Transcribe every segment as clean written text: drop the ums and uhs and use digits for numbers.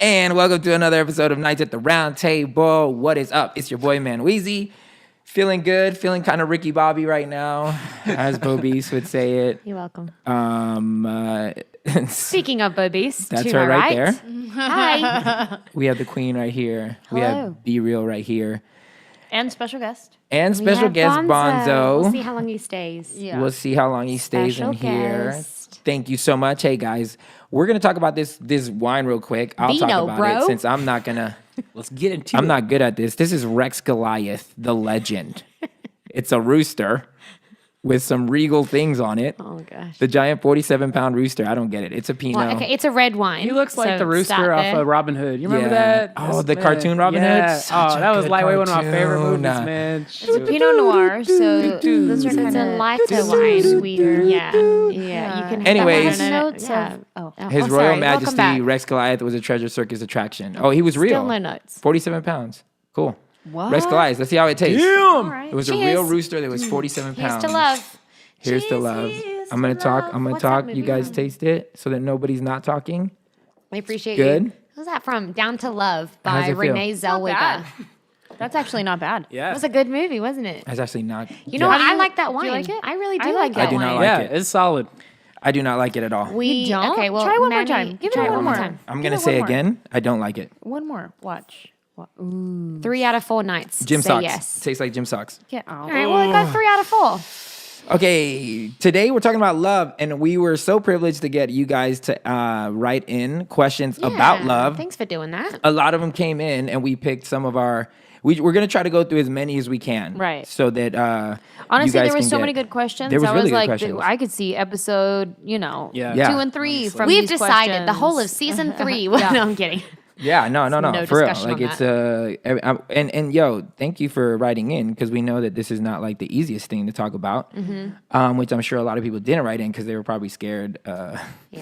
And welcome to another episode of Nights at the Round Table. What is up? It's your boy, MANWELL'S. Feeling good, feeling kind of Ricky Bobby right now, as Bobice would say it. You're welcome. Speaking of Bobice, That's her right there. Hi. We have the queen right here. We Hello. have Be Real right here. and special guest. And special We have guest Bonzo. We'll see how long he stays. Yeah. We'll see how long he stays Special in here. guest. Thank you so much. Hey, guys, we're going to talk about this wine real quick. I'll talk Vino, about bro. it since I'm not going to. Let's get into I'm it. not good at this. This is Rex Goliath, the legend. It's a rooster with some regal things on it. Oh gosh. The giant 47-pound rooster. I don't get it. It's a Pinot. Well, okay, it's a red wine. He looks like so the rooster stop off there. of Robin Hood. You remember Yeah. that? Oh, the cartoon Robin Hood? Yeah. Such Oh, a that was good lightweight one of my favorite cartoon. movies, man. It's a Pinot Noir, so those are It's kind a of lighter wine, sweeter. Yeah, you Yeah. can. Anyways. have notes Yeah. of. Oh. His oh, Royal sorry. Welcome Majesty back. Rex Goliath was a Treasure Circus attraction. Oh, he was real. Still no notes. 47 pounds. Cool. What? Rex Goliath. Let's see how it tastes. Damn. Right. It was a Cheers. real rooster that was 47 Here's pounds. to love. Here's to love. Cheers I'm gonna to talk. love. I'm gonna What's that talk. movie You guys from? taste it so that nobody's not talking. We appreciate Good. you. Who's that from? Down to Love How's by it feel? Renee Not Zellweger. bad. That's actually not bad. Yeah. It was a good movie, wasn't it? That's actually not. You know yeah. what? I like that do wine. you like it? I really do I like like that I do wine. not like yeah, it. it's solid. I do not like it at all. We don't? okay. Well, Try one more Manny, time. Give it try one more. time. I'm Give gonna it say one more. again. I don't like it. One more. Watch. 3 out of 4 nights. Gym say socks. yes. Tastes like gym socks. Get out. All right. Well, it got 3 out of 4. Okay, today we're talking about love, and we were so privileged to get you guys to write in questions about Yeah, love. Thanks for doing that. A lot of them came in, and we picked some of our. We're gonna try to go through as many as we can, Right. So that Honestly, you guys there was can so get- many good questions. There was I really was good like, questions. I could see episode, Yeah. Yeah. 2 and 3 from We've these decided the whole of questions. season 3. Well, no, I'm kidding. Yeah, no, no for real. discussion Like on it's and yo, thank you for writing in because we know that this is not like the easiest thing to talk about, which I'm sure a lot of people didn't write in because they were probably scared. Yeah,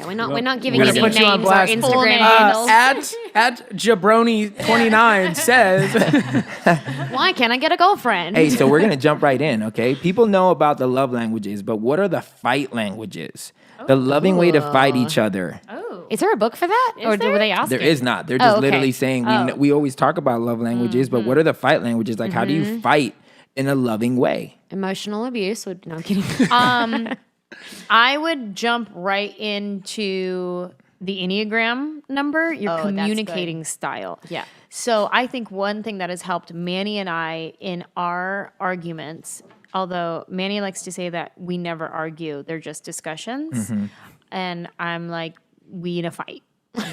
we're not giving we're any gonna put you on names or blast. Instagram Full name. handles. At Jabroni29 says, Why can't I get a girlfriend? Hey, so we're gonna jump right in, okay? People know about the love languages, but what are the fight languages? The loving way to fight each other. Is there a book for that? Or there? were they asking? There is not. They're just okay. literally saying we always talk about love languages, but what are the fight languages? Like, how do you fight in a loving way? Emotional abuse. No, I'm kidding. I would jump right into the Enneagram number, your Oh, that's communicating style. Yeah. So I think one thing that has helped Manny and I in our arguments, although Manny likes to say that we never argue, they're just discussions. And I'm like, we in a fight.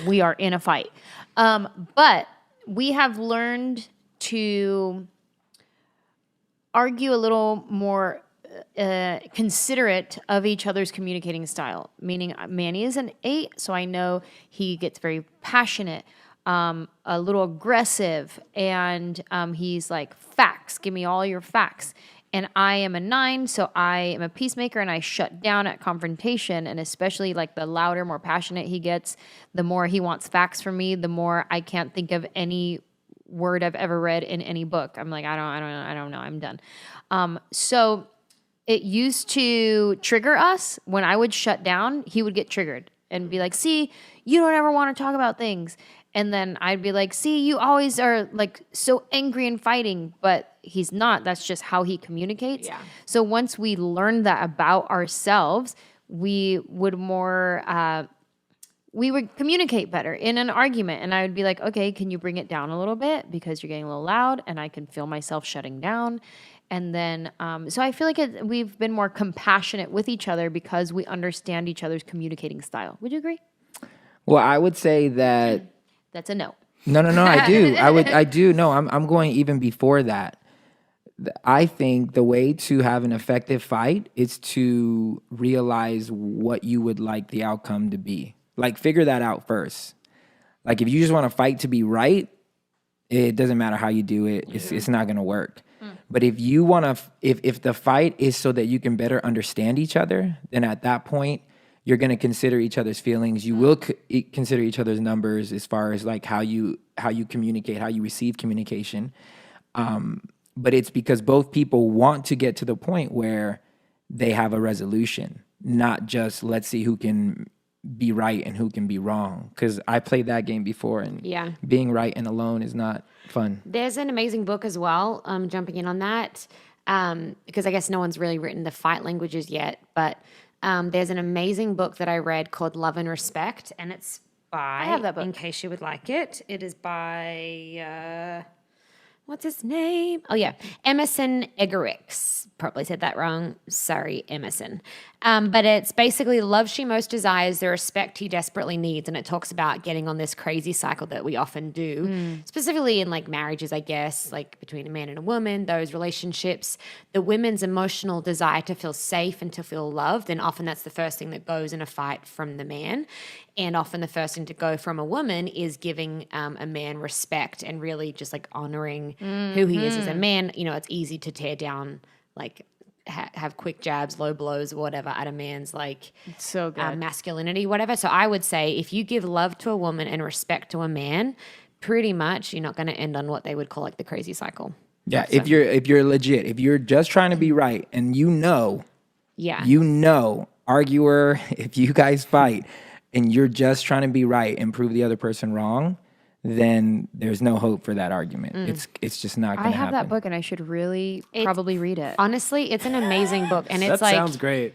We are in a fight. But we have learned to argue a little more considerate of each other's communicating style. Meaning, Manny is an 8, so I know he gets very passionate, a little aggressive, and he's like, facts, give me all your facts. And I am a 9, so I am a peacemaker, and I shut down at confrontation. And especially like the louder, more passionate he gets, the more he wants facts from me, the more I can't think of any word I've ever read in any book. I'm like, I don't know. I'm done. So it used to trigger us when I would shut down. He would get triggered and be like, "See, you don't ever want to talk about things." And then I'd be like, "See, you always are like so angry and fighting," but he's not. That's just how he communicates. Yeah. So once we learned that about ourselves, we would communicate better in an argument. And I would be like, "Okay, can you bring it down a little bit because you're getting a little loud?" And I can feel myself shutting down. And then, so I feel like we've been more compassionate with each other because we understand each other's communicating style. Would you agree? Well, I would say that That's a no. no, I do. I do. No, I'm going even before that. I think the way to have an effective fight is to realize what you would like the outcome to be. Like, figure that out first. Like, if you just want to fight to be right, it doesn't matter how you do it. It's not going to work. But if you want to, if the fight is so that you can better understand each other, then at that point, you're going to consider each other's feelings. You will consider each other's numbers as far as like how you communicate, how you receive communication. But it's because both people want to get to the point where they have a resolution, not just let's see who can be right and who can be wrong. Because I played that game before, and Yeah. being right and alone is not fun. There's an amazing book as well, jumping in on that, because I guess no one's really written the fight languages yet, but there's an amazing book that I read called Love and Respect, and it's by, have that book. in case you would like it, it is by, what's his name? Oh, yeah, Emerson Eggerichs. Probably said that wrong. Sorry, Emerson. But it's basically love she most desires, the respect he desperately needs. And it talks about getting on this crazy cycle that we often do, specifically in like marriages, I guess, like between a man and a woman, those relationships, the women's emotional desire to feel safe and to feel loved. And often that's the first thing that goes in a fight from the man. And often the first thing to go from a woman is giving a man respect and really just like honoring who he is as a man. You know, it's easy to tear down, like have quick jabs, low blows, whatever, at a man's like So good. masculinity, whatever. So I would say if you give love to a woman and respect to a man, pretty much you're not going to end on what they would call like the crazy cycle. Yeah, if you're legit, if you're just trying to be right, and Yeah. arguer, if you guys fight and you're just trying to be right and prove the other person wrong, then there's no hope for that argument. It's just not I going to have happen. that book and I should really probably read it. Honestly, it's an amazing book, and it's That like sounds great.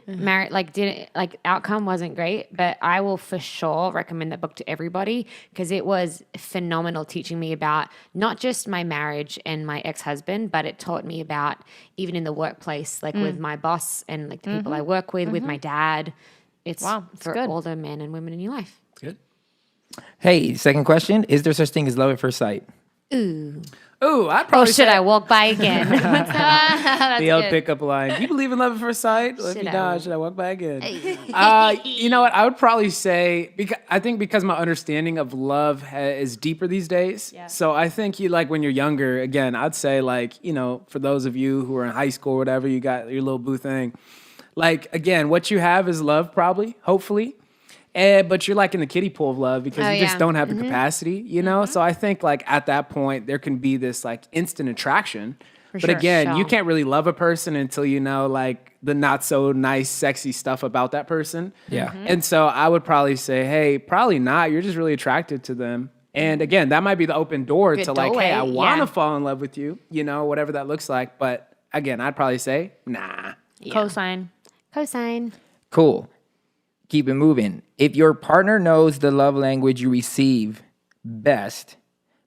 outcome wasn't great, but I will for sure recommend that book to everybody because it was phenomenal, teaching me about not just my marriage and my ex-husband, but it taught me about even in the workplace, like with my boss and like the people I work with my dad. It's Wow, it's for good. all the men and women in your life. Good. Hey, second question. Is there such thing as love at first sight? Ooh. Ooh, I'd Oh, probably should say I walk by again? That's the old good. pickup line. Do you believe in love at first sight? Well, if Should you I don't, walk- should I walk by again? You know what? I would probably say because my understanding of love is deeper these days. Yeah. So I think you like when you're younger. Again, I'd say like for those of you who are in high school or whatever, you got your little boo thing. Like again, what you have is love, probably, hopefully. But you're like in the kiddie pool of love because you just yeah. don't have the capacity, So I think like at that point there can be this like instant attraction. But sure. again, you Sure. can't really love a person until you know like the not so nice, sexy stuff about that person. Yeah. And so I would probably say, hey, probably not. You're just really attracted to them. And again, that might be the open door Good to like, hey, I doorway, want to yeah. fall in love with you, whatever that looks like. But again, I'd probably say, nah. Cosign. Cosign. Cool. Keep it moving. If your partner knows the love language you receive best,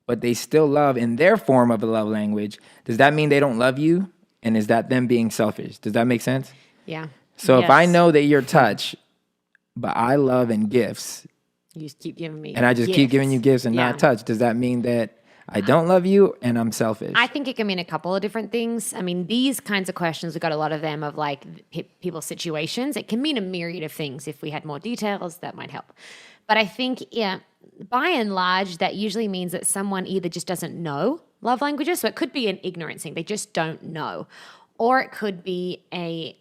but they still love in their form of a love language, does that mean they don't love you? And is that them being selfish? Does that make sense? Yeah. So if I Yes. know that you're touch, but I love and gifts, You just keep giving me and I just keep giving you gifts and Yeah. not touch, does that mean that I don't love you and I'm selfish? I think it can mean a couple of different things. I mean, these kinds of questions, we got a lot of them of like people's situations. It can mean a myriad of things. If we had more details, that might help. But I think, yeah, by and large, that usually means that someone either just doesn't know love languages. So it could be an ignorance thing. They just don't know. Or it could be a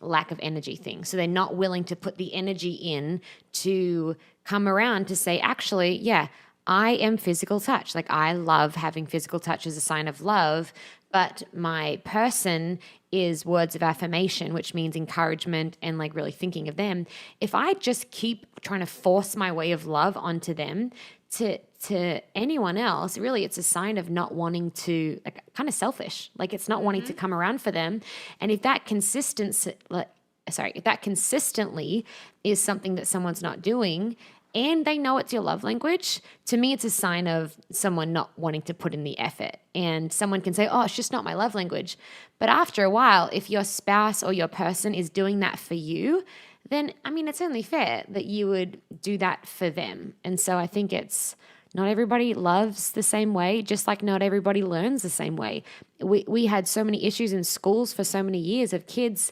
lack of energy thing. So they're not willing to put the energy in to come around to say, actually, yeah, I am physical touch. Like I love having physical touch as a sign of love, but my person is words of affirmation, which means encouragement and like really thinking of them. If I just keep trying to force my way of love onto them to anyone else, really it's a sign of not wanting to, like kind of selfish. Like it's not wanting to come around for them. And if that if that consistently is something that someone's not doing, and they know it's your love language, to me, it's a sign of someone not wanting to put in the effort. And someone can say, oh, it's just not my love language. But after a while, if your spouse or your person is doing that for you, then, I mean, it's only fair that you would do that for them. And so I think it's not everybody loves the same way, just like not everybody learns the same way. We had so many issues in schools for so many years of kids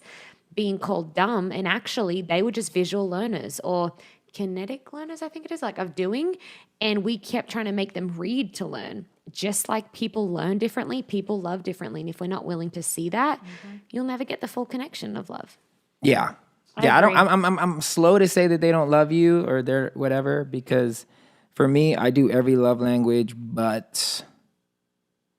being called dumb, and actually they were just visual learners or kinetic learners, I think it is, like of doing. And we kept trying to make them read to learn. Just like people learn differently, people love differently. And if we're not willing to see that, you'll never get the full connection of love. Yeah. Yeah, I'm slow to say that they don't love you or they're whatever, because for me, I do every love language, but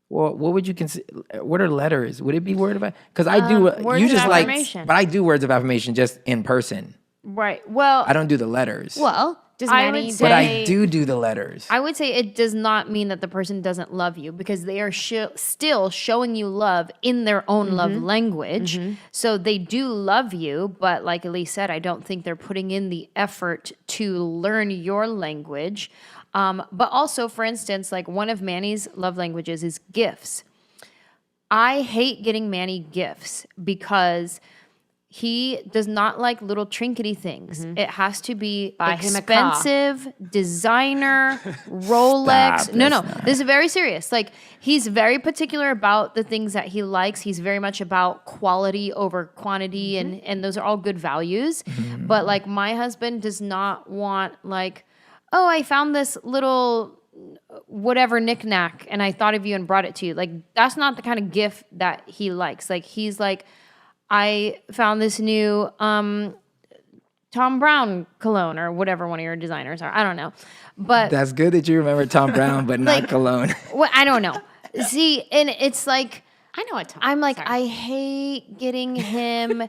well, what would you consider? What are letters? Would it be word of? Because I do. Words You of just like, affirmation. but I do words of affirmation just in person. Right. Well, I don't do the letters. Well, does I Manny would but say- I do the letters. I would say it does not mean that the person doesn't love you because they are still showing you love in their own love language. So they do love you, but like Elise said, I don't think they're putting in the effort to learn your language. But also, for instance, like one of Manny's love languages is gifts. I hate getting Manny gifts because he does not like little trinkety things. It has to be Buy him a car. expensive, designer, Rolex. Stop, No, that's not- this is very serious. Like he's very particular about the things that he likes. He's very much about quality over quantity, and those are all good values. But like my husband does not want like, oh, I found this little whatever knickknack and I thought of you and brought it to you. Like that's not the kind of gift that he likes. Like he's like, I found this new Tom Brown cologne or whatever one of your designers are. I don't know. But That's good that you remember Tom Brown, but not Like- cologne. well, I don't know. See, and it's like I know what Tom. I'm like, sorry. I hate getting him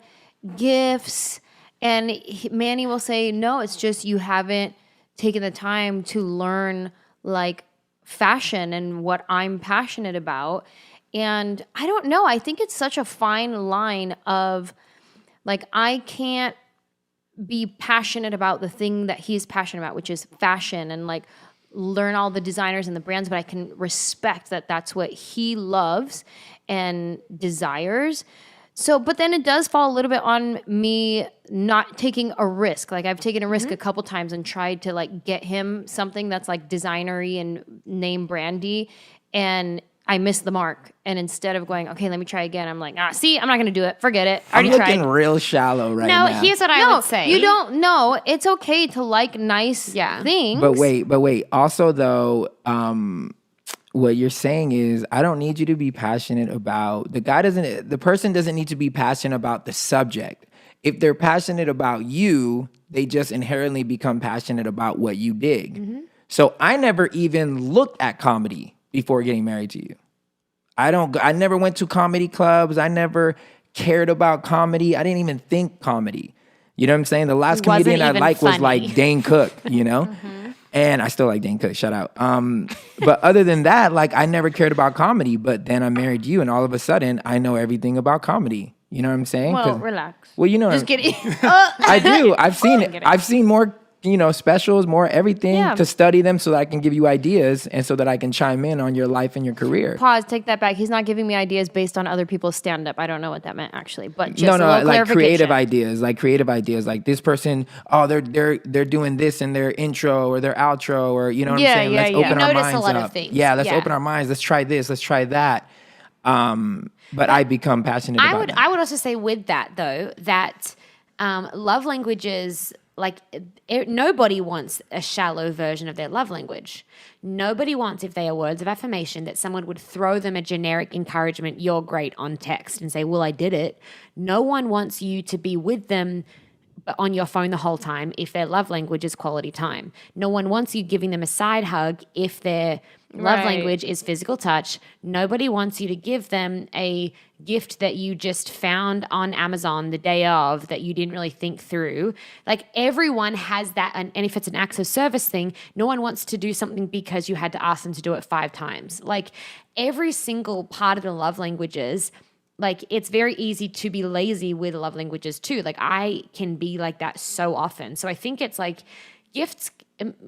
gifts. And Manny will say, no, it's just you haven't taken the time to learn like fashion and what I'm passionate about. And I don't know. I think it's such a fine line of like, I can't be passionate about the thing that he's passionate about, which is fashion and like learn all the designers and the brands, but I can respect that that's what he loves and desires. So, but then it does fall a little bit on me not taking a risk. Like I've taken a risk a couple times and tried to like get him something that's like designery and name brandy, and I missed the mark. And instead of going, okay, let me try again, I'm like, see, I'm not going to do it. Forget it. I I'm already looking tried. real shallow right no, now. here's what I would say. You don't know. It's okay to like nice Yeah. things. But wait. Also, though, what you're saying is, I don't need you to be passionate about the person doesn't need to be passionate about the subject. If they're passionate about you, they just inherently become passionate about what you dig. So I never even looked at comedy before getting married to you. I never went to comedy clubs. I never cared about comedy. I didn't even think comedy. You know what I'm saying? The last Wasn't comedian I even liked was funny. like Dane Cook, you know? And I still like Dane Cook, shout out. But other than that, like I never cared about comedy. But then I married you and all of a sudden I know everything about comedy. You know what I'm saying? well, 'Cause- relax. well, you know, Just kidding. I do. I've seen kidding. I've seen more, specials, more everything Yeah. to study them so that I can give you ideas and so that I can chime in on your life and your career. Pause. Take that back. He's not giving me ideas based on other people's stand-up. I don't know what that meant actually, but just No, a little like creative clarification. ideas. Like this person, they're doing this in their intro or their outro, or you know what Yeah, I'm saying? yeah, Let's yeah. open You our notice a minds lot up. of things. Yeah, let's Yeah. open our minds. Let's try this. Let's try that. But I become passionate about it. I would also say with that though that love languages, like nobody wants a shallow version of their love language. Nobody wants, if they are words of affirmation, that someone would throw them a generic encouragement, "You're great," on text and say, "Well, I did it." No one wants you to be with them on your phone the whole time if their love language is quality time. No one wants you giving them a side hug if their love Right. language is physical touch. Nobody wants you to give them a gift that you just found on Amazon the day of that you didn't really think through. Like everyone has that. And if it's an acts of service thing, no one wants to do something because you had to ask them to do it 5 times. Like every single part of the love languages, like it's very easy to be lazy with love languages too. Like I can be like that so often. So I think it's like gifts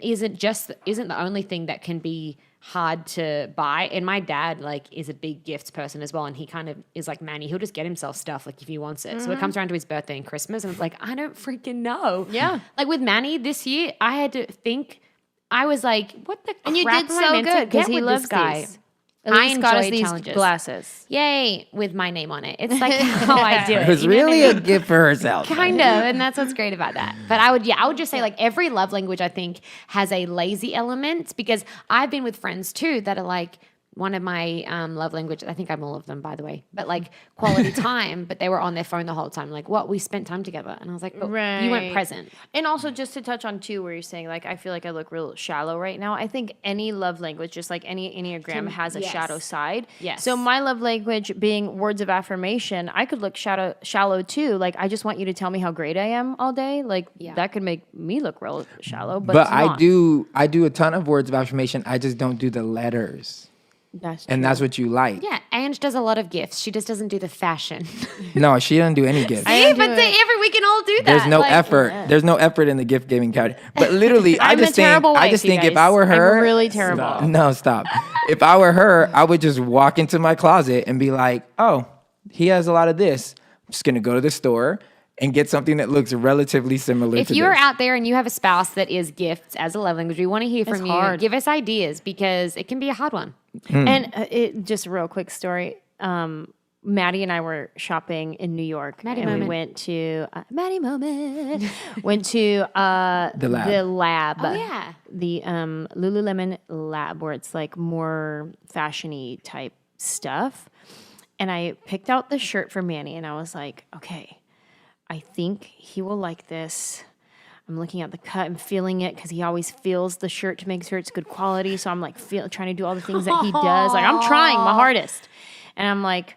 isn't the only thing that can be hard to buy. And my dad like is a big gifts person as well, and he kind of is like Manny. He'll just get himself stuff like if he wants it. So it comes around to his birthday and Christmas, and it's like I don't freaking know. Yeah. Like with Manny this year, I had to think. I was like, what the And you crap did am I so meant to good because get he with loves this guy? these. Elise got us enjoy these challenges. glasses. Yay, with my name on it. It's like how I do it. It was you know what I really mean? a gift for herself. Kind of, and that's what's great about that. But I would just say like every love language I think has a lazy element, because I've been with friends too that are like, one of my love languages, I think I'm all of them, by the way, but like quality time, but they were on their phone the whole time. Like, what? We spent time together. And I was like, but you weren't Right. present. And also, just to touch on too, where you're saying like, I feel like I look real shallow right now. I think any love language, just like any Enneagram, has a yes. shadow side. Yes. So my love language being words of affirmation, I could look shallow too. Like, I just want you to tell me how great I am all day. Like, that could make me look real shallow. But it's I not. do a ton of words of affirmation. I just don't do the letters. That's true. And that's what you like. Yeah, Ange does a lot of gifts. She just doesn't do the fashion. No, she doesn't do any gifts. See, but every we can all do that. There's no Like, effort. There's no effort in the gift giving category. But literally, I I'm just a think terrible wife, you if I guys. were her, I'm really terrible. No, stop. If I were her, I would just walk into my closet and be like, "Oh, he has a lot of this. I'm just gonna go to the store and get something that looks relatively similar if to you're this." out there and you have a spouse that is gifts as a love language, we want to hear from you. hard. Give us ideas because it can be a hard one. And just a real quick story. Maddie and I were shopping in New York, Maddie and moment. we went to Maddie moment. Went to The lab. The lab. Oh, yeah. The Lululemon lab, where it's like more fashion-y type stuff. And I picked out the shirt for Manny, and I was like, okay, I think he will like this. I'm looking at the cut and feeling it because he always feels the shirt to make sure it's good quality. So I'm like trying to do all the things that he does. Like, I'm trying my hardest. And I'm like,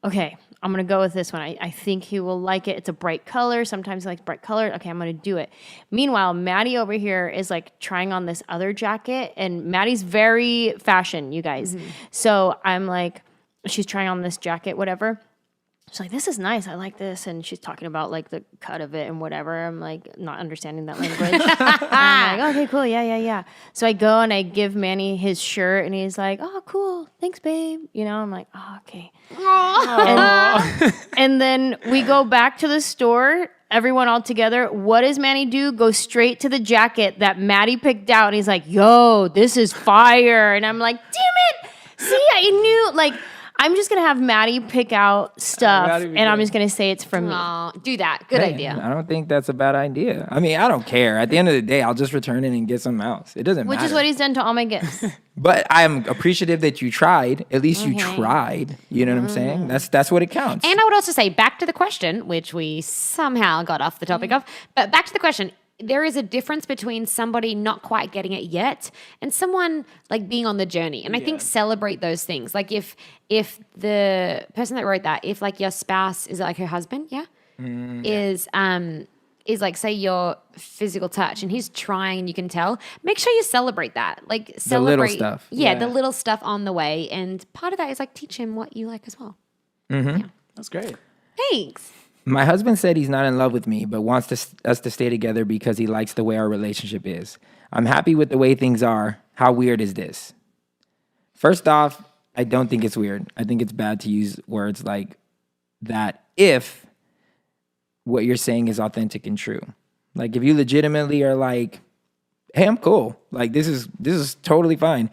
okay, I'm going to go with this one. I think he will like it. It's a bright color. Sometimes he likes bright color. Okay, I'm going to do it. Meanwhile, Maddie over here is like trying on this other jacket. And Maddie's very fashion, you guys. So I'm like, she's trying on this jacket, whatever. She's like, this is nice. I like this. And she's talking about like the cut of it and whatever. I'm like not understanding that language. And I'm like, okay, cool. Yeah. So I go and I give Manny his shirt and he's like, oh, cool. Thanks, babe. You know, I'm like, oh, okay. And then we go back to the store, everyone all together. What does Manny do? Go straight to the jacket that Maddie picked out. And he's like, yo, this is fire. And I'm like, damn it. See, I knew, like, I'm just going to have Maddie pick out stuff, and I'm just going to say it's from me. Oh, do that. Good Hey, idea. I don't think that's a bad idea. I mean, I don't care. At the end of the day, I'll just return it and get something else. It doesn't Which matter. is what he's done to all my gifts. But I'm appreciative that you tried. At least you tried. You know what I'm saying? That's what it counts. And I would also say, back to the question, which we somehow got off the topic of, but back to the question. There is a difference between somebody not quite getting it yet and someone like being on the journey. And I think celebrate those things. Like if the person that wrote that, if like your spouse is like her husband, is like, say, your physical touch and he's trying and you can tell, make sure you celebrate that. Like celebrate little stuff. Yeah, the little stuff on the way. And part of that is like teach him what you like as well. That's great. Thanks. My husband said he's not in love with me, but wants us to stay together because he likes the way our relationship is. I'm happy with the way things are. How weird is this? First off, I don't think it's weird. I think it's bad to use words like that if what you're saying is authentic and true. Like if you legitimately are like, hey, I'm cool. Like this is totally fine.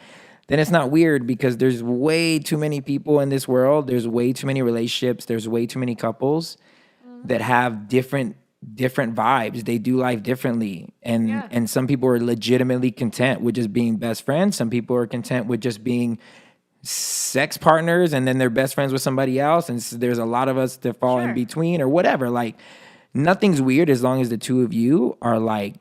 Then it's not weird because there's way too many people in this world. There's way too many relationships. There's way too many couples that have different vibes. They do life differently. And some people are legitimately content with just being best friends. Some people are content with just being sex partners and then they're best friends with somebody else. And so there's a lot of us that fall in between or whatever. Like nothing's weird as long as the two of you are like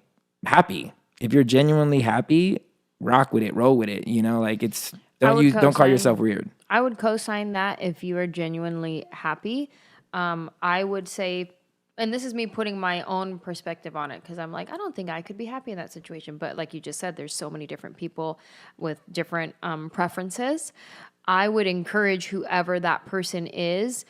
happy. If you're genuinely happy, rock with it, roll with it. You know, like don't call co-sign. yourself weird. I would co-sign that if you are genuinely happy. I would say, and this is me putting my own perspective on it because I'm like, I don't think I could be happy in that situation. But like you just said, there's so many different people with different preferences. I would encourage whoever that person is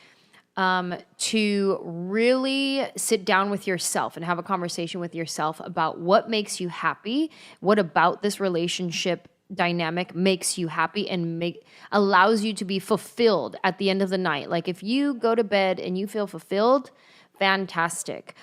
to really sit down with yourself and have a conversation with yourself about what makes you happy, what about this relationship dynamic makes you happy and allows you to be fulfilled at the end of the night. Like if you go to bed and you feel fulfilled, fantastic.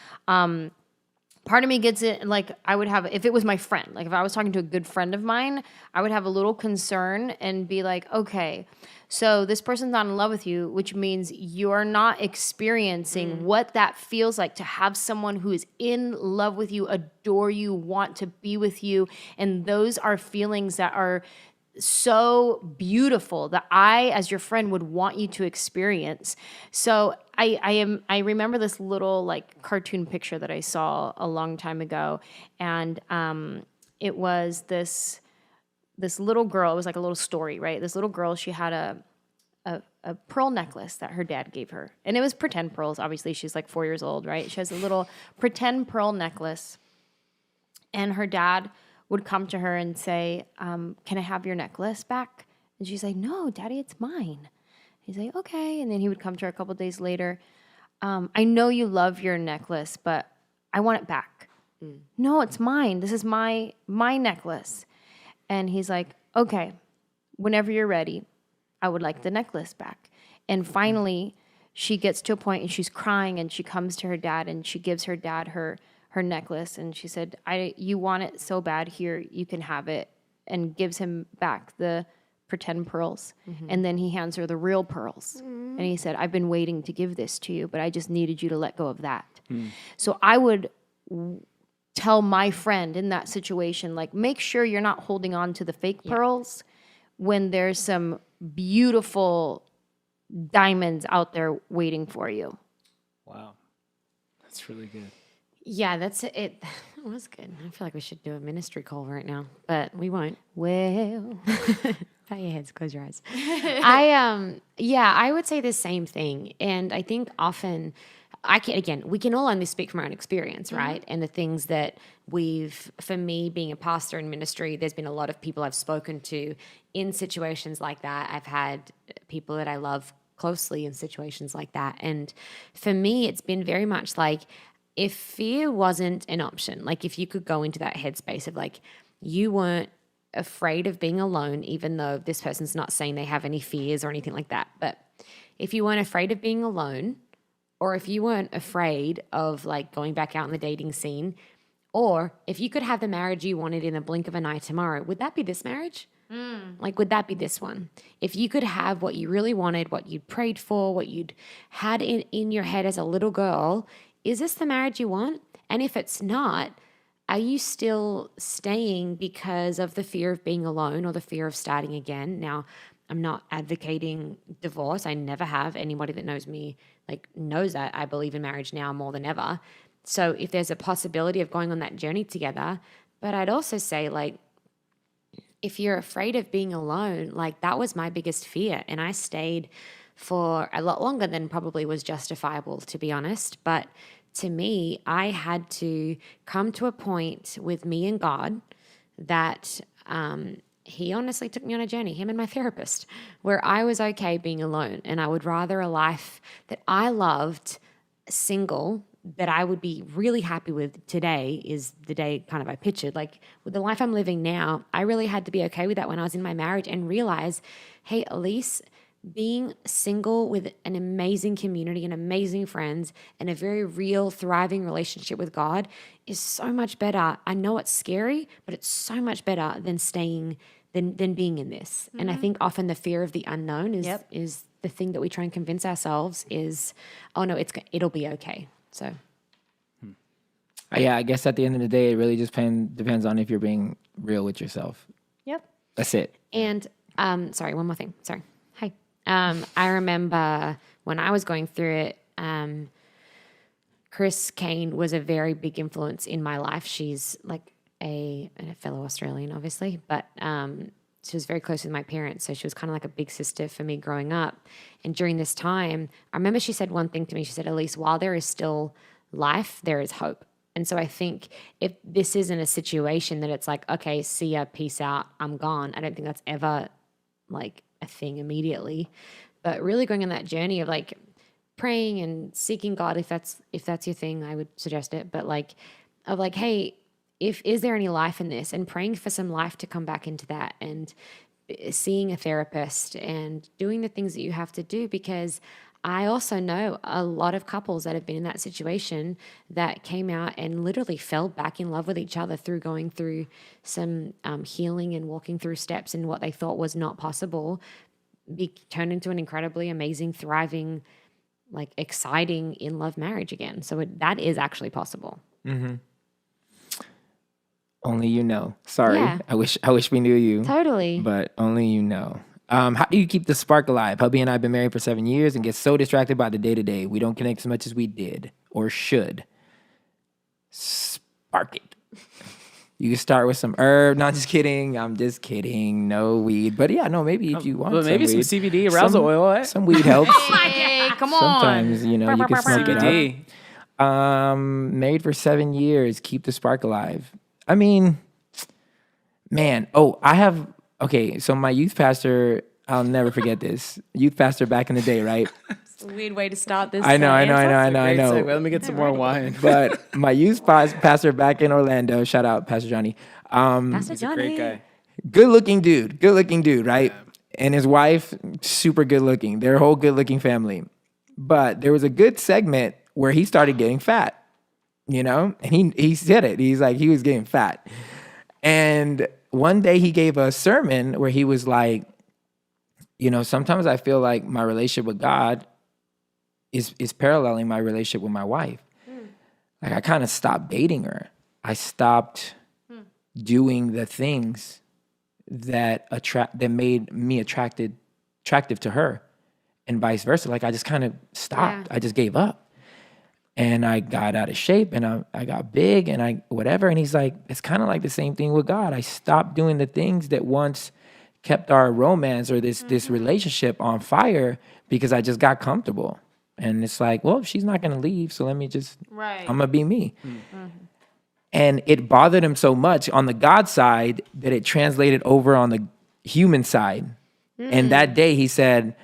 Part of me gets it, like I would have, if it was my friend, like if I was talking to a good friend of mine, I would have a little concern and be like, okay, so this person's not in love with you, which means you're not experiencing what that feels like to have someone who is in love with you, adore you, want to be with you. And those are feelings that are so beautiful that I, as your friend, would want you to experience. So I remember this little like cartoon picture that I saw a long time ago, and it was this little girl. It was like a little story, right? This little girl, she had a pearl necklace that her dad gave her, and it was pretend pearls. Obviously, she's like 4 years old, right? She has a little pretend pearl necklace, and her dad would come to her and say, can I have your necklace back? And she's like, no, Daddy, it's mine. He's like, okay. And then he would come to her a couple days later. I know you love your necklace, but I want it back. No, it's mine. This is my necklace. And he's like, okay, whenever you're ready, I would like the necklace back. And finally, she gets to a point and she's crying, and she comes to her dad and she gives her dad her necklace, and she said, you want it so bad, here, you can have it, and gives him back the pretend pearls. And then he hands her the real pearls. And he said, I've been waiting to give this to you, but I just needed you to let go of that. So I would tell my friend in that situation, like, make sure you're not holding on to the fake pearls when there's some beautiful diamonds out there waiting for you. Wow. That's really good. Yeah, that's it. It was good. I feel like we should do a ministry call right now, but we won't. Well, bow your heads, close your eyes. I would say the same thing, and I think often we can all only speak from our own experience, right? And the things that for me, being a pastor in ministry, there's been a lot of people I've spoken to in situations like that. I've had people that I love closely in situations like that, and for me, it's been very much like, if fear wasn't an option, like if you could go into that headspace of like, you weren't afraid of being alone, even though this person's not saying they have any fears or anything like that. But if you weren't afraid of being alone, or if you weren't afraid of like going back out in the dating scene, or if you could have the marriage you wanted in the blink of an eye tomorrow, would that be this marriage? Like, would that be this one? If you could have what you really wanted, what you'd prayed for, what you'd had in your head as a little girl, is this the marriage you want? And if it's not, are you still staying because of the fear of being alone or the fear of starting again? Now, I'm not advocating divorce. I never have. Anybody that knows me knows that I believe in marriage now more than ever. So if there's a possibility of going on that journey together, but I'd also say if you're afraid of being alone, that was my biggest fear. And I stayed for a lot longer than probably was justifiable, to be honest. But to me, I had to come to a point with me and God that he honestly took me on a journey, him and my therapist, where I was okay being alone. And I would rather a life that I loved single, that I would be really happy with today is the day kind of I pictured. With the life I'm living now, I really had to be okay with that when I was in my marriage and realize, hey, ELYSE, being single with an amazing community and amazing friends and a very real, thriving relationship with God is so much better. I know it's scary, but it's so much better than staying, than being in this. And I think often the fear of the unknown is the thing that we try and convince ourselves is, oh no, it'll be okay. So. Yeah, I guess at the end of the day, it really just depends on if you're being real with yourself. Yep. That's it. And sorry, one more thing. Sorry. Hi. I remember when I was going through it, Chris Kane was a very big influence in my life. She's a fellow Australian, obviously, but she was very close with my parents. So she was kind of like a big sister for me growing up. And during this time, I remember she said one thing to me. She said, ELYSE, while there is still life, there is hope. And so I think if this isn't a situation that it's like, okay, see ya, peace out, I'm gone. I don't think that's ever a thing immediately. But really going on that journey of praying and seeking God, if that's your thing, I would suggest it. But hey, is there any life in this? And praying for some life to come back into that, and seeing a therapist and doing the things that you have to do, because I also know a lot of couples that have been in that situation that came out and literally fell back in love with each other through going through some healing and walking through steps in what they thought was not possible, turned into an incredibly amazing, thriving, exciting in love marriage again. So that is actually possible. Mm-hmm. Only you know. Sorry. Yeah. I wish we knew you. Totally. But only you know. How do you keep the spark alive? Hubby and I have been married for 7 years and get so distracted by the day-to-day. We don't connect as much as we did or should. Spark it. You can start with some herb. Not just kidding. I'm just kidding. No weed. But yeah, no, maybe if you want But maybe some weed, CBD arousal oil. Eh? Some weed helps. Hey, come on. Sometimes, you can smoke it CBD. up. Married for 7 years. Keep the spark alive. I mean, man. Oh, okay, so my youth pastor, I'll never forget this. Youth pastor back in the day, right? It's a weird way to start this. I know. Great segue. Let me get some more wine. But my youth pastor back in Orlando, shout out Pastor Johnny. Pastor He's a Johnny. great guy. Good looking dude, right? And his wife, super good looking. Their whole good looking family. But there was a good segment where he started getting fat, and he said it. He's like, he was getting fat. And one day he gave a sermon where he was like, sometimes I feel like my relationship with God is paralleling my relationship with my wife. Like I kind of stopped dating her. I stopped doing the things that made me attractive to her, and vice versa. Like I just kind of stopped. Yeah. I just gave up. And I got out of shape and I got big and I whatever. And he's like, it's kind of like the same thing with God. I stopped doing the things that once kept our romance or this relationship on fire because I just got comfortable. And it's like, well, she's not going to leave. So let me just, I'm going to be me. And it bothered him so much on the God side that it translated over on the human side. And that day he said,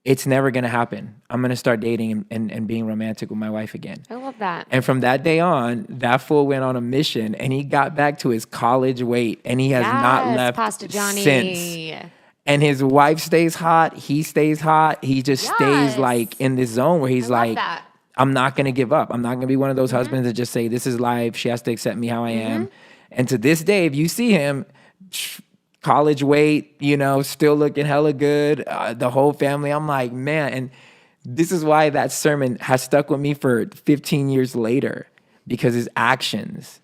it's never going to happen. I'm going to start dating and being romantic with my wife again. I love that. And from that day on, that fool went on a mission and he got back to his college weight and he has not Yes, left Pastor Johnny. since. And his wife stays hot. He stays hot. He just stays like in this zone where he's like, that. I'm not going to give up. I'm not going to be one of those husbands that just say, this is life. She has to accept me how I am. And to this day, if you see him, college weight, still looking hella good, the whole family, I'm like, man. And this is why that sermon has stuck with me for 15 years later, because his actions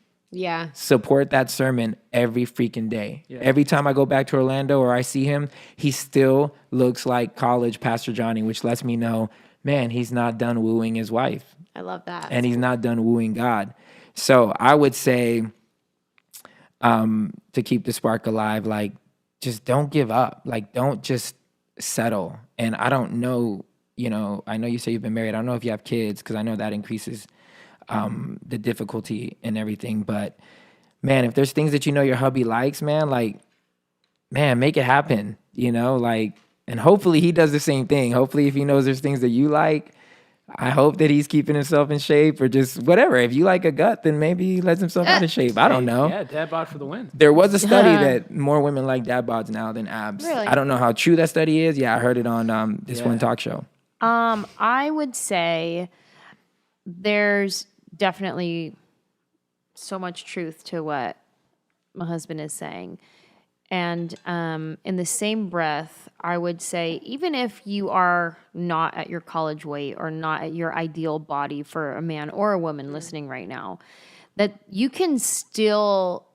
support that sermon every freaking day. Yeah. Every time I go back to Orlando or I see him, he still looks like college Pastor Johnny, which lets me know, man, he's not done wooing his wife. I love that. And he's not done wooing God. So I would say, to keep the spark alive, like, just don't give up. Like, don't just settle. And I don't know, I know you say you've been married. I don't know if you have kids, because I know that increases the difficulty and everything. But man, if there's things that your hubby likes, man, like, man, make it happen, and hopefully he does the same thing. Hopefully if he knows there's things that you like, I hope that he's keeping himself in shape or just whatever. If you like a gut, then maybe he lets himself out of shape. I don't know. Yeah, dad bod for the win. There was a study that more women like dad bods now than abs. Really? I don't know how true that study is. Yeah, I heard it on this one talk show. I would say there's definitely so much truth to what my husband is saying. And in the same breath, I would say, even if you are not at your college weight or not at your ideal body for a man or a woman listening right now, that you can still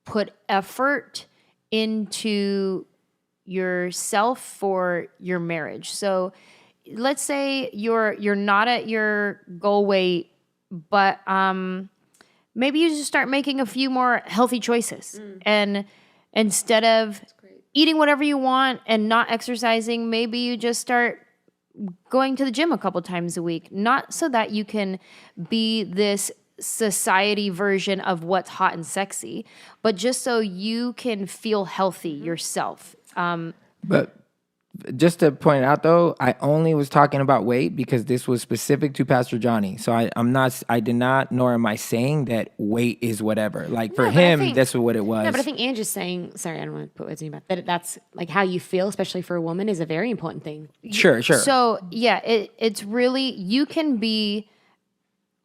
put effort into yourself for your marriage. So let's say you're not at your goal weight, but maybe you just start making a few more healthy choices. And instead of eating whatever you want and not exercising, maybe you just start going to the gym a couple times a week. Not so that you can be this society version of what's hot and sexy, but just so you can feel healthy yourself. But just to point out, though, I only was talking about weight because this was specific to Pastor Johnny. So I did not, nor am I saying that weight is whatever. Like for him, that's what it was. No, but I think Ange is saying, sorry, I don't want to put words in your mouth, that that's like how you feel, especially for a woman, is a very important thing. Sure. So yeah, it's really, you can be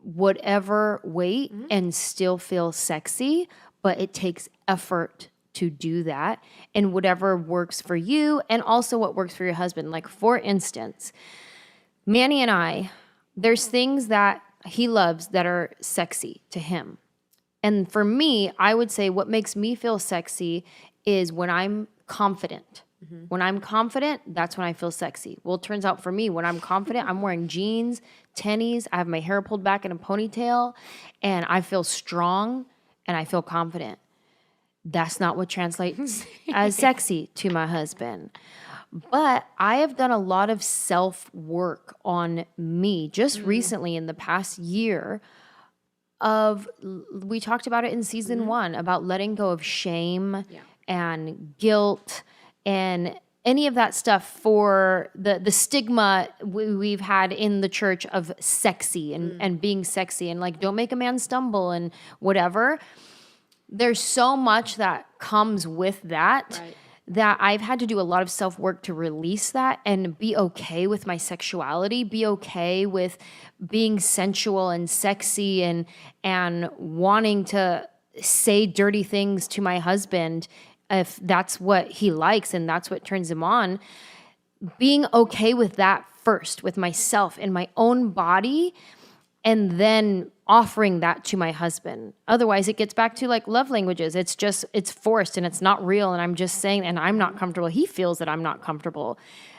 whatever weight and still feel sexy, but it takes effort to do that, and whatever works for you and also what works for your husband. Like, for instance, Manny and I, there's things that he loves that are sexy to him. And for me, I would say what makes me feel sexy is when I'm confident. When I'm confident, that's when I feel sexy. Well, it turns out for me, when I'm confident, I'm wearing jeans, tennies, I have my hair pulled back in a ponytail, and I feel strong and I feel confident. That's not what translates as sexy to my husband. But I have done a lot of self-work on me just recently in the past year we talked about it in season 1 about letting go of shame and guilt and any of that stuff for the stigma we've had in the church of sexy and being sexy and like, don't make a man stumble and whatever. There's so much that comes with that. Right. That I've had to do a lot of self-work to release that and be okay with my sexuality, be okay with being sensual and sexy and wanting to say dirty things to my husband if that's what he likes and that's what turns him on. Being okay with that first, with myself and my own body, and then offering that to my husband. Otherwise, it gets back to like love languages. It's forced and it's not real. And I'm just saying, and I'm not comfortable. He feels that I'm not comfortable.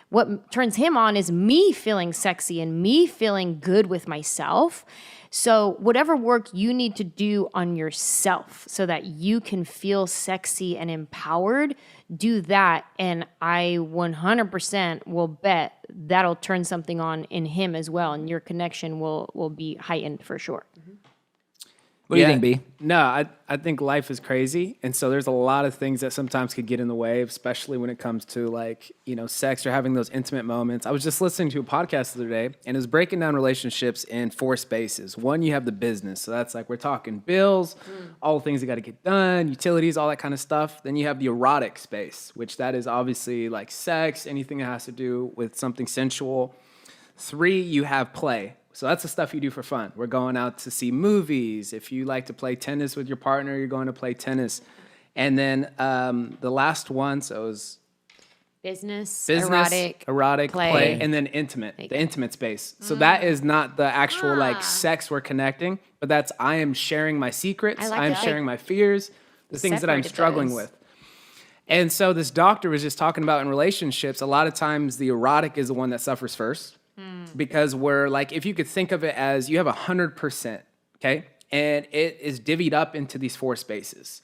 What turns him on is me feeling sexy and me feeling good with myself. So whatever work you need to do on yourself so that you can feel sexy and empowered, do that. And I 100% will bet that'll turn something on in him as well. And your connection will be heightened for sure. What do you think, B? No, I think life is crazy. And so there's a lot of things that sometimes could get in the way, especially when it comes to like, sex or having those intimate moments. I was just listening to a podcast the other day and it was breaking down relationships in 4 spaces. One, you have the business. So that's like, we're talking bills, all the things that got to get done, utilities, all that kind of stuff. Then you have the erotic space, which that is obviously like sex, anything that has to do with something sensual. 3, you have play. So that's the stuff you do for fun. We're going out to see movies. If you like to play tennis with your partner, you're going to play tennis. And then the last one, so it was business, erotic, play, and then intimate, the intimate space. So that is not the actual like sex we're connecting, but that's I am sharing my secrets. I am sharing my fears, the things that I'm struggling with. And so this doctor was just talking about in relationships, a lot of times the erotic is the one that suffers first. Because we're like, if you could think of it as you have 100%, okay? And it is divvied up into these 4 spaces.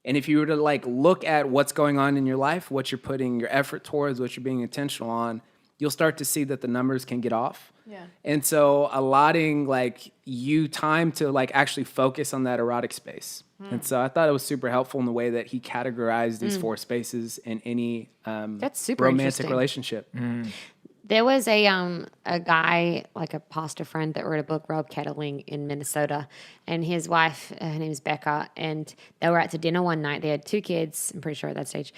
And if you were to like look at what's going on in your life, what you're putting your effort towards, what you're being intentional on, you'll start to see that the numbers can get off. Yeah. And so allotting like you time to like actually focus on that erotic space. And so I thought it was super helpful in the way that he categorized these 4 spaces in any That's super romantic relationship. There was a guy, like a pastor friend that wrote a book, Rob Kettling, in Minnesota, and his wife, her name is Becca, and they were out to dinner one night. They had 2 kids, I'm pretty sure at that stage.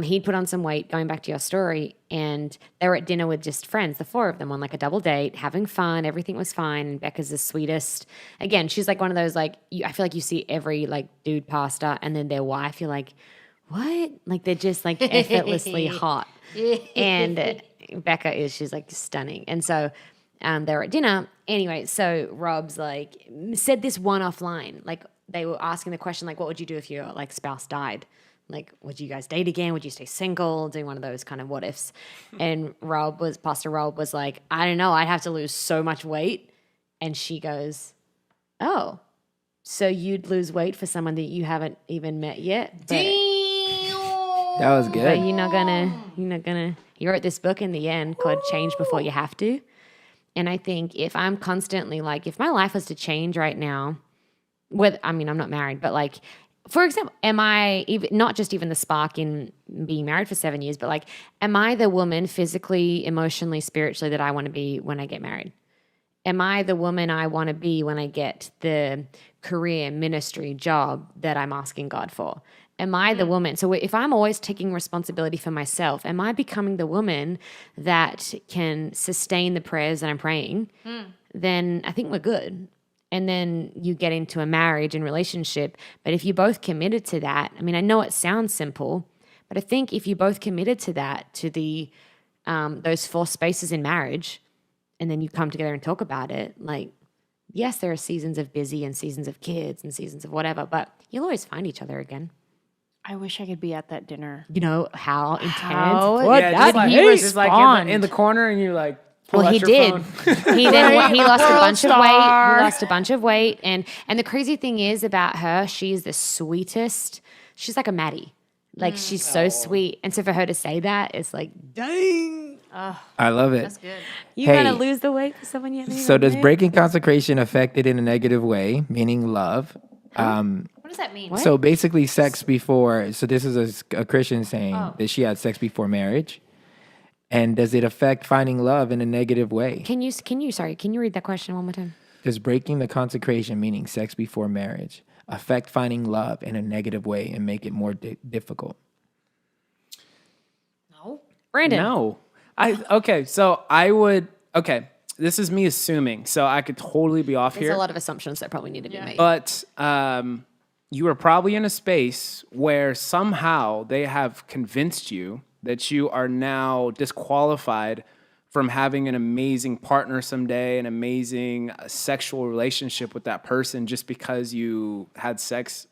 He'd put on some weight, going back to your story, and they were at dinner with just friends, the 4 of them, on like a double date, having fun. Everything was fine, and Becca's the sweetest. Again, she's like one of those, like, I feel like you see every like dude pastor, and then their wife, you're like, what? Like they're just like effortlessly hot. And she's like stunning. And so they were at dinner. Anyway, so Rob's like said this one-off line. Like they were asking the question, like, what would you do if your like spouse died? Like, would you guys date again? Would you stay single? Doing one of those kind of what ifs. And Pastor Rob was like, I don't know. I'd have to lose so much weight. And she goes, oh, so you'd lose weight for someone that you haven't even met yet? That was good. But you're not gonna. You wrote this book in the end called "Change Before You Have to," and I think if I'm constantly like, if my life was to change right now, I'm not married, but like, for example, am I even not just even the spark in being married for 7 years, but like, am I the woman physically, emotionally, spiritually that I want to be when I get married? Am I the woman I want to be when I get the career, ministry, job that I'm asking God for? Am I the woman? So if I'm always taking responsibility for myself, am I becoming the woman that can sustain the prayers that I'm praying? Then I think we're good. And then you get into a marriage and relationship. But if you both committed to that, I mean, I know it sounds simple, but I think if you both committed to that, to the those 4 spaces in marriage, and then you come together and talk about it, like yes, there are seasons of busy and seasons of kids and seasons of whatever, but you'll always find each other again. I wish I could be at that dinner. You know how intense? How What did that he is. just like respond? in the corner, and you like. Pull Well, out he your did. phone. He lost a World bunch of weight. star. He lost a bunch of weight, and the crazy thing is about her, she is the sweetest. She's like a Maddie, like she's so sweet. And so for her to say that, it's like, dang, I love it. That's good. you Hey. gotta lose the weight for someone you haven't So even does met. breaking consecration affect it in a negative way, meaning love? What does that mean? So basically, sex before. So this is a Christian saying that she had sex before marriage, and does it affect finding love in a negative way? Can you read that question one more time? Does breaking the consecration, meaning sex before marriage, affect finding love in a negative way and make it more difficult? No. Brandon. No. Okay, this is me assuming, so I could totally be off There's here. a lot of assumptions that probably need to be made. But you are probably in a space where somehow they have convinced you that you are now disqualified from having an amazing partner someday, an amazing sexual relationship with that person just because you had sex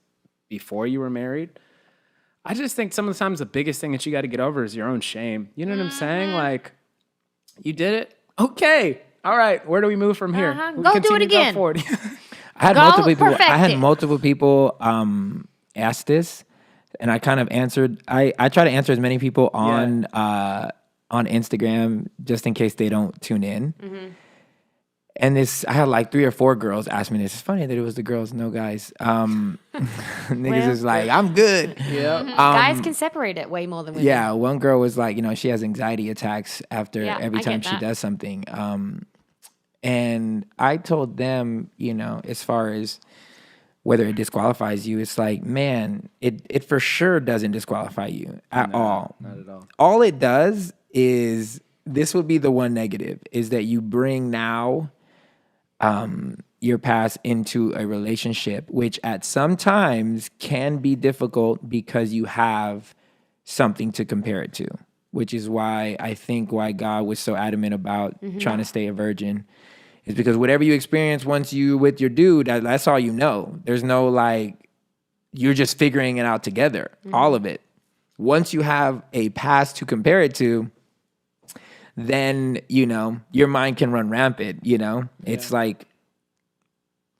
before you were married. I just think some of the times the biggest thing that you got to get over is your own shame. You know what I'm saying? Like, you did it. Okay. All right. Where do we move from here? We Go do it continue to go again. forward. I had Go multiple people. perfect I had it. multiple people ask this, and I kind of answered. I try to answer as many people on Instagram just in case they don't tune in. And I had like 3 or 4 girls ask me this. It's funny that it was the girls, no guys. Niggas is like, I'm good. Guys can separate it way more than women. Yeah, one girl was like, she has anxiety attacks after Yeah, every I time get she that. does something. And I told them, as far as whether it disqualifies you, it's like, man, it for sure doesn't disqualify you at all. Not at all. All it does is, this would be the one negative, is that you bring now your past into a relationship, which at some times can be difficult because you have something to compare it to, which is why I think why God was so adamant about trying to stay a virgin, is because whatever you experience once you with your dude, that's all you know. There's no like, you're just figuring it out together, all of it. Once you have a past to compare it to, then, your mind can run rampant, It's like,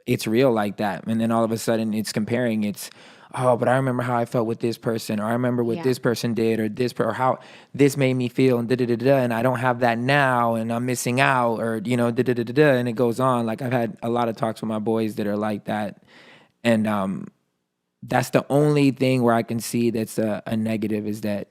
it's real like that. And then all of a sudden it's comparing, but I remember how I felt with this person, or I remember what this person did, or how this made me feel, and and I don't have that now, and I'm missing out, or, and it goes on. Like, I've had a lot of talks with my boys that are like that. And that's the only thing where I can see that's a negative, is that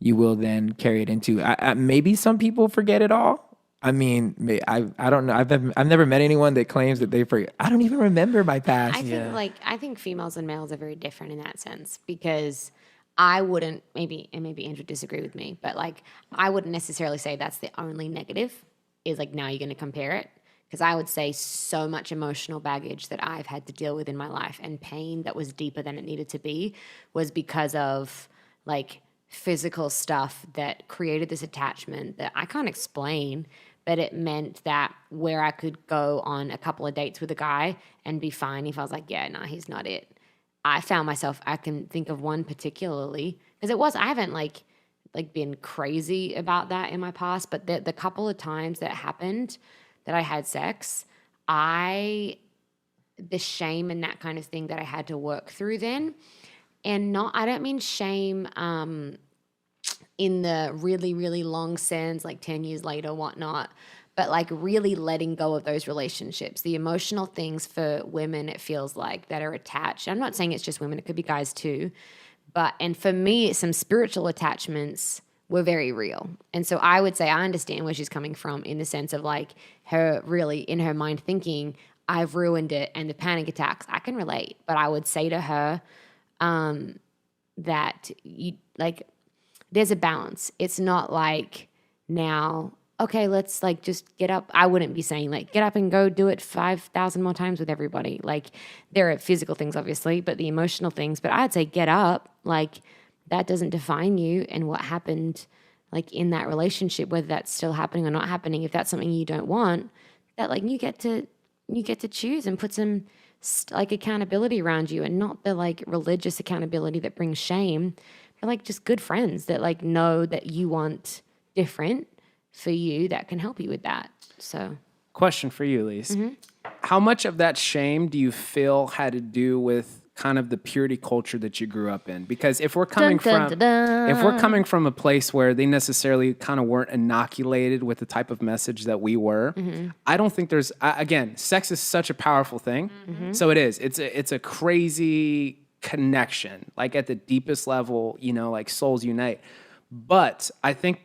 you will then carry it into, maybe some people forget it all. I mean, I don't know. I've never met anyone that claims that they forget. I don't even remember my past. I think females and males are very different in that sense, because I wouldn't, maybe Andrew disagree with me, but like, I wouldn't necessarily say that's the only negative, is like, now you're going to compare it. Because I would say so much emotional baggage that I've had to deal with in my life, and pain that was deeper than it needed to be, was because of like physical stuff that created this attachment that I can't explain. But it meant that where I could go on a couple of dates with a guy and be fine if I was like, yeah, no, he's not it. I found myself, I can think of one particularly, because I haven't like been crazy about that in my past, but the couple of times that happened that I had sex, the shame and that kind of thing that I had to work through then, and I don't mean shame in the really, really long sense, like 10 years later, whatnot, but like really letting go of those relationships, the emotional things for women, it feels like, that are attached. I'm not saying it's just women, it could be guys too. And for me, some spiritual attachments were very real. And so I would say I understand where she's coming from, in the sense of like her really in her mind thinking, I've ruined it, and the panic attacks, I can relate. But I would say to her that there's a balance. It's not like, now, okay, let's like just get up. I wouldn't be saying like, get up and go do it 5,000 more times with everybody. Like, there are physical things, obviously, but the emotional things. But I'd say get up. Like, that doesn't define you and what happened like in that relationship, whether that's still happening or not happening. If that's something you don't want, that like you get to you get to choose and put some like accountability around you, and not the like religious accountability that brings shame, but like just good friends that like know that you want different for you, that can help you with that. So Question for you, Elise. How much of that shame do you feel had to do with kind of the purity culture that you grew up in? Because if we're coming from a place where they necessarily kind of weren't inoculated with the type of message that we were, I don't think there's again, sex is such a powerful thing. So it is. It's a crazy connection, like at the deepest level, you know, like souls unite. But I think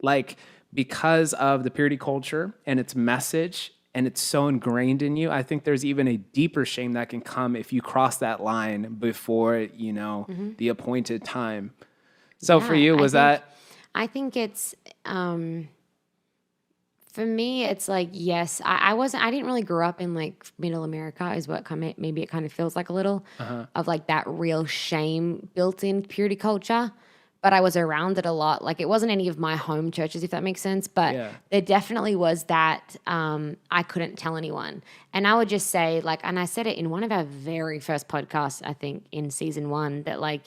like because of the purity culture and its message, and it's so ingrained in you, I think there's even a deeper shame that can come if you cross that line before, you know, the appointed time. So for you, I think it's, for me, it's like, yes, I didn't really grow up in like middle America is what maybe it kind of feels like a little of like that real shame built in purity culture. But I was around it a lot. Like it wasn't any of my home churches, if that makes sense. But there definitely was that I couldn't tell anyone. And I would just say like, and I said it in one of our very first podcasts, I think in season 1, that like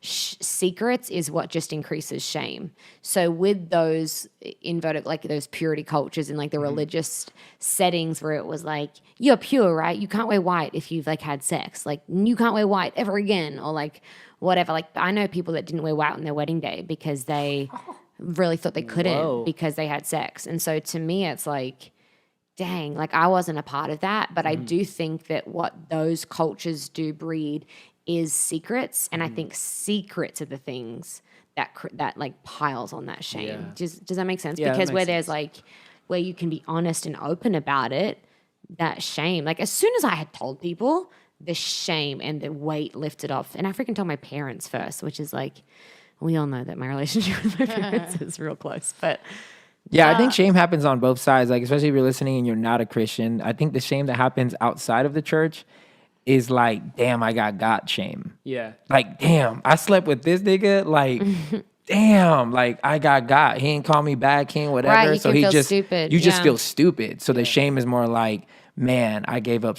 secrets is what just increases shame. So with those inverted, like those purity cultures and like the religious settings where it was like, you're pure, right? You can't wear white if you've like had sex. Like you can't wear white ever again, or like whatever. Like I know people that didn't wear white on their wedding day because they really thought they couldn't because they had sex. And so to me, it's like, dang, like I wasn't a part of that. But I do think that what those cultures do breed is secrets. And I think secrets are the things that like piles on that shame. Does that make sense? Yeah, because where there's like, where you can be honest and open about it, that shame, like as soon as I had told people, the shame and the weight lifted off. And I freaking told my parents first, which is like, we all know that my relationship with my parents is real close. But yeah, I think shame happens on both sides. Like, especially if you're listening and you're not a Christian, I think the shame that happens outside of the church is like, damn, I got shame. Yeah. Like, damn, I slept with this nigga. Like, damn, like I got. He ain't call me back. He ain't whatever. Right, you so can he feel just, stupid. you just Yeah. feel stupid. So the shame is more like, man, I gave up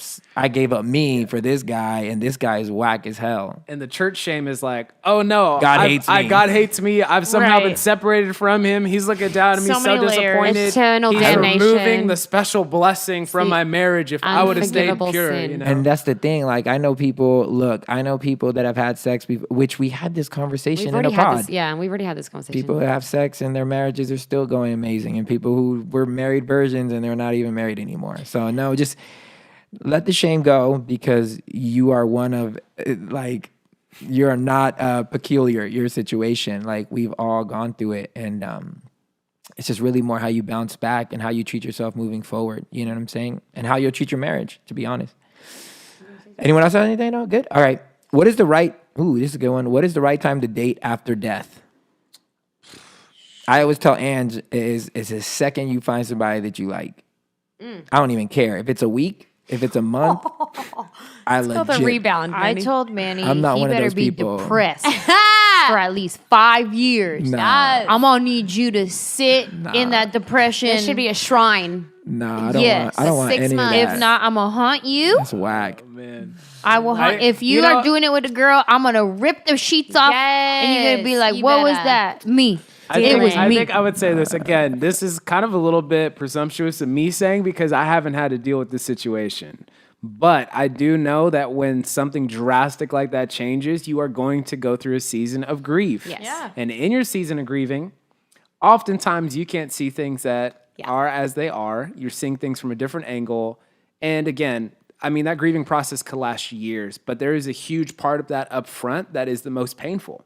me for this guy, and this guy is whack as hell. And the church shame is like, oh no, God hates me. God hates me. I've somehow been Right. separated from him. He's looking down at me, So so many layers. disappointed. Eternal He's damnation. removing the special blessing from See, my marriage if I would have stayed unforgivable pure. sin. You know? And that's the thing. Like, I know people that have had sex, which we had this conversation in a pod. and we've already had this conversation. People who have sex and their marriages are still going amazing, and people who were married virgins and they're not even married anymore. So no, just let the shame go, because you are one of, like, you're not peculiar, your situation. Like, we've all gone through it, and it's just really more how you bounce back and how you treat yourself moving forward. You know what I'm saying? And how you'll treat your marriage, to be honest. Anyone else have anything? No? Good? All right. This is a good one. What is the right time to date after death? I always tell Ange is the second you find somebody that you like. I don't even care. If it's a week, if it's a month, I legit. the rebound. I Manny. told Manny I'm not he one of better those be people. depressed for at least 5 years. Nah. I'm gonna need you to sit in that depression. There should be a shrine. Nah, I don't Yes. want. I don't want 6 any months. of that. If not, I'm gonna haunt you. That's whack. Man. I will hunt. If you you know- are doing it with a girl, I'm gonna rip the sheets off, and you're gonna be Yes, like, you "What was better. that? Me." I It think, was I me. think I would say this again. This is kind of a little bit presumptuous of me saying, because I haven't had to deal with this situation. But I do know that when something drastic like that changes, you are going to go through a season of grief. Yes. Yeah. And in your season of grieving, oftentimes you can't see things that are as they are. You're seeing things from a different angle. And again, I mean, that grieving process could last years, but there is a huge part of that up front that is the most painful.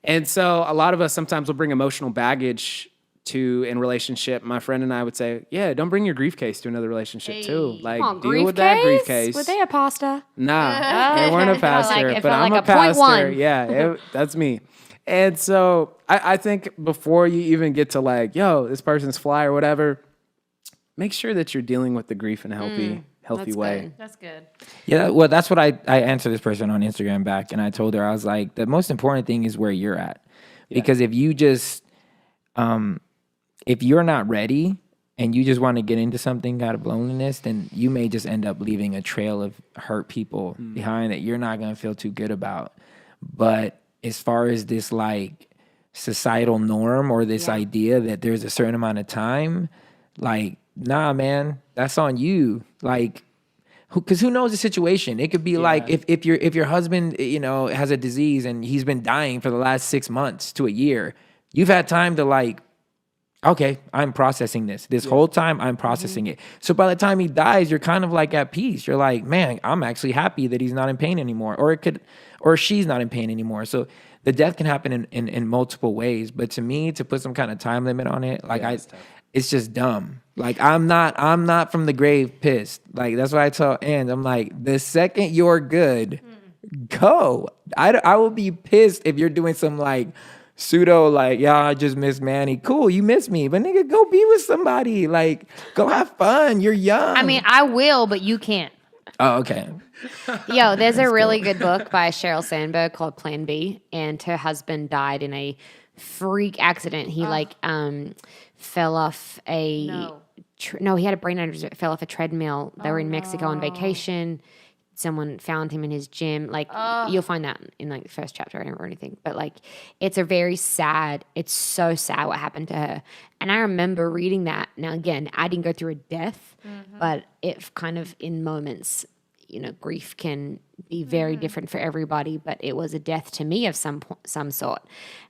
And so a lot of us sometimes will bring emotional baggage to in relationship. My friend and I would say, yeah, don't bring your grief case to another relationship too. Like, Come on, deal with that grief case. Were they a pasta? Nah, they weren't a It felt like- pastor, it but felt I'm like a a point pastor. one. Yeah, that's me. And so I think before you even get to like, yo, this person's fly or whatever, make sure that you're dealing with the grief in a healthy That's way. good. That's good. Yeah, well, that's what I answered this person on Instagram back, and I told her, I was like, the most important thing is where you're at. Because if you just, if you're not ready and you just want to get into something out of loneliness, then you may just end up leaving a trail of hurt people behind that you're not going to feel too good about. But as far as this like societal norm or this idea that there's a certain amount of time, like, nah, man, that's on you. Like, because who knows the situation? It could be like if your husband, you know, has a disease and he's been dying for the last 6 months to a year, you've had time to like, okay, I'm processing this whole time. I'm processing it. So by the time he dies, you're kind of like at peace. You're like, man, I'm actually happy that he's not in pain anymore, or she's not in pain anymore. So the death can happen in multiple ways. But to me, to put some kind of time limit on it, like it's just dumb. Like I'm not from the grave pissed. Like that's why I tell Ange, I'm like, the second you're good, go. I will be pissed if you're doing some like pseudo like, yeah, I just miss Manny. Cool, you miss me, but nigga, go be with somebody. Like, go have fun. You're young. I mean, I will, but you can't. Oh, okay. Yo, there's a really good book by Sheryl Sandberg called Plan B, and her husband died in a freak accident. He fell off a he had a brain aneurysm, fell off a treadmill. They were in Mexico on vacation. Someone found him in his gym. Like you'll find that in like the first chapter. I don't remember anything, but like it's so sad what happened to her. And I remember reading that. Now again, I didn't go through a death, but it kind of in moments, you know, grief can be very different for everybody. But it was a death to me of some sort.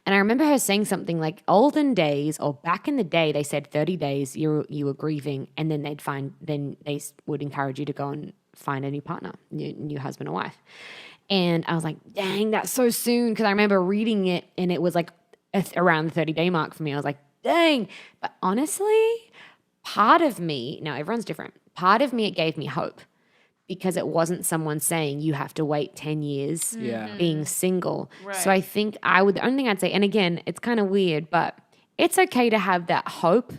And I remember her saying something like, olden days or back in the day, they said 30 days you were grieving, and then they would encourage you to go and find a new partner, new husband or wife. And I was like, dang, that's so soon. Because I remember reading it and it was like around the 30-day mark for me. I was like, dang. But honestly, part of me, now everyone's different. Part of me, it gave me hope because it wasn't someone saying you have to wait 10 years being single. Right. So I think the only thing I'd say, and again, it's kind of weird, but it's okay to have that hope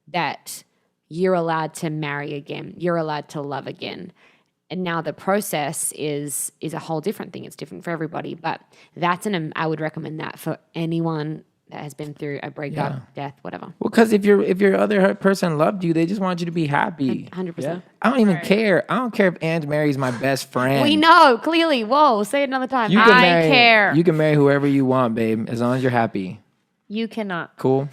that you're allowed to marry again. You're allowed to love again. And now the process is a whole different thing. It's different for everybody. But I would recommend that for anyone that has been through a breakup, death, whatever. Well, because if your other person loved you, they just want you to be happy. 100%. Yeah. I don't even care. I don't care if Ange marries my best friend. We know, clearly. Whoa, say it another time. I care. You can marry whoever you want, babe, as long as you're happy. You cannot. Cool.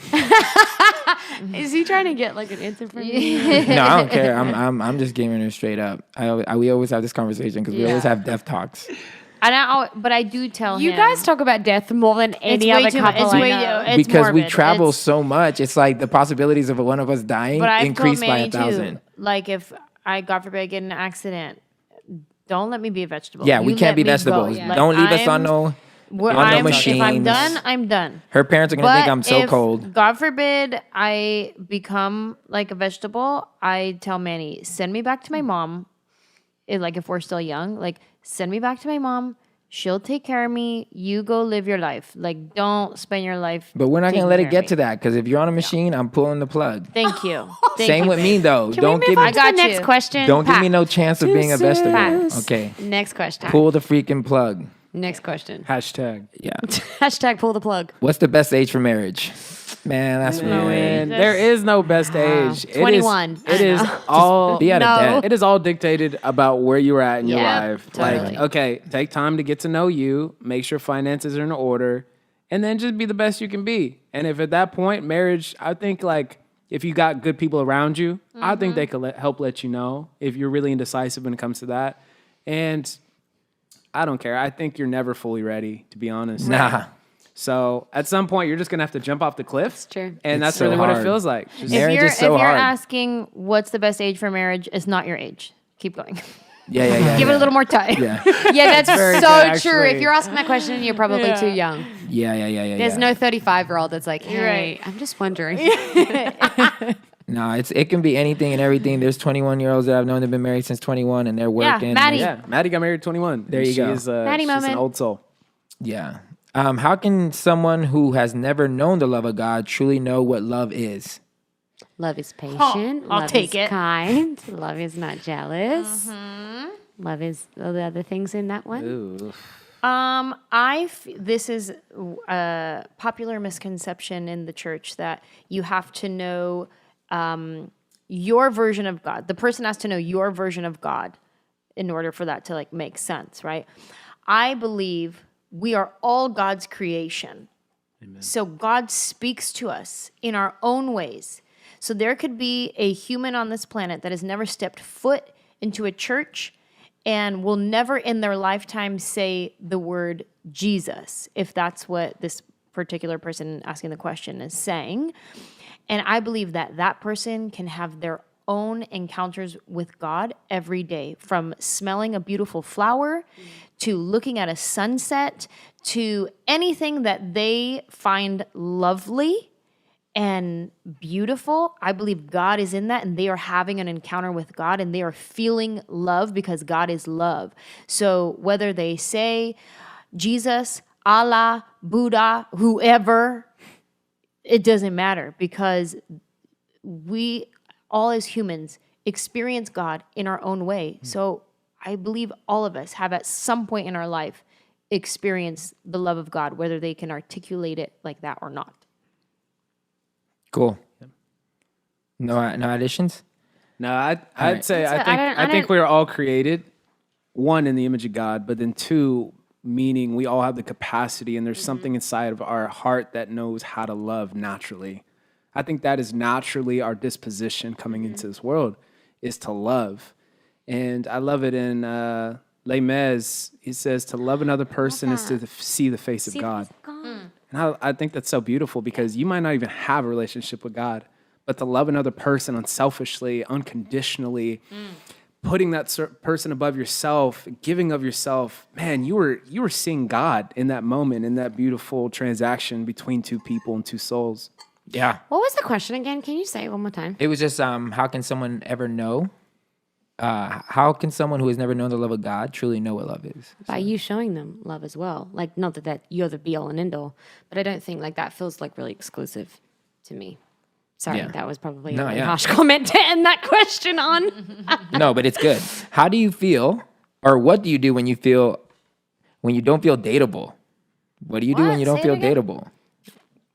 Is he trying to get like an answer from me? No, I don't care. I'm just giving her straight up. We always have this conversation because we always have death talks. But I do tell him. You guys talk about death more than any other couple I know. It's because morbid. we travel so much. It's like the possibilities of one of us dying increase by 1,000. Like if I, God forbid, get in an accident, don't let me be a vegetable. Yeah, we can't be vegetables. Yeah. Don't leave us on no machines. If I'm done, I'm done. Her parents are going to think I'm so cold. God forbid I become like a vegetable, I tell Manny, send me back to my mom. If we're still young, like send me back to my mom. She'll take care of me. You go live your life. Like, don't spend your life. But we're not going to let it get to that because if you're on a machine, I'm pulling the plug. Thank you. Same with me, though. Don't give me the next question. Don't give me no chance of being a vegetable. Okay. Next question. Pull the freaking plug. Next question. Hashtag. Yeah. Hashtag pull the plug. What's the best age for marriage? Man, that's weird. There is no best age. 21. It is all be out of debt. It is all dictated about where you're at in your life. Totally. Like, okay, take time to get to know you, make sure finances are in order, and then just be the best you can be. And if at that point, marriage, I think like if you got good people around you, I think they could help let you know if you're really indecisive when it comes to that. And I don't care. I think you're never fully ready, to be honest. Nah. So at some point, you're just going to have to jump off the cliff. That's true. And It's that's so really what it hard. feels like. Just Marriage is so if you're hard. asking what's the best age for marriage, it's not your age. Keep going. Yeah. Give it a little more time. Yeah. Yeah, that's very so good, true. actually. If you're asking that question, you're probably too young. Yeah. There's no 35-year-old that's like, hey, I'm just wondering. No, it can be anything and everything. There's 21-year-olds that I've known that have been married since 21 and they're working. Maddie. Yeah, Maddie got married at 21. There you go. She's Maddie an moment. old soul. Yeah. How can someone who has never known the love of God truly know what love is? Love is patient. I'll love take is it. kind. Love is not jealous. Love is all the other things in that one. Ooh. This is a popular misconception in the church that you have to know your version of God. The person has to know your version of God in order for that to like make sense, right? I believe we are all God's creation. Amen. So God speaks to us in our own ways. So there could be a human on this planet that has never stepped foot into a church and will never in their lifetime say the word Jesus, if that's what this particular person asking the question is saying. And I believe that that person can have their own encounters with God every day, from smelling a beautiful flower to looking at a sunset to anything that they find lovely and beautiful. I believe God is in that, and they are having an encounter with God, and they are feeling love because God is love. So whether they say Jesus, Allah, Buddha, whoever, it doesn't matter, because we all as humans experience God in our own way. So I believe all of us have at some point in our life experienced the love of God, whether they can articulate it like that or not. Cool. No additions? No, I'd right. say So I think we're all created, one, in the image of God, but then two, meaning we all have the capacity, and there's something inside of our heart that knows how to love naturally. I think that is naturally our disposition coming into this world, is to love. And I love it in LINKTREE. He says to love another person is to see the face of God. And I think that's so beautiful, because you might not even have a relationship with God, but to love another person unselfishly, unconditionally, putting that person above yourself, giving of yourself, man, you were seeing God in that moment, in that beautiful transaction between two people and two souls. Yeah. What was the question again? Can you say it one more time? It was just how can someone ever know? How can someone who has never known the love of God truly know what love is? By you showing them love as well. Like, not that you're the be all and end all, but I don't think like that feels like really exclusive to me. Sorry, Yeah. that was probably No, a really yeah. harsh comment to end that question on. No, but it's good. How do you feel, or what do you do when you don't feel dateable? What do you do when What? you don't Say it feel again. dateable?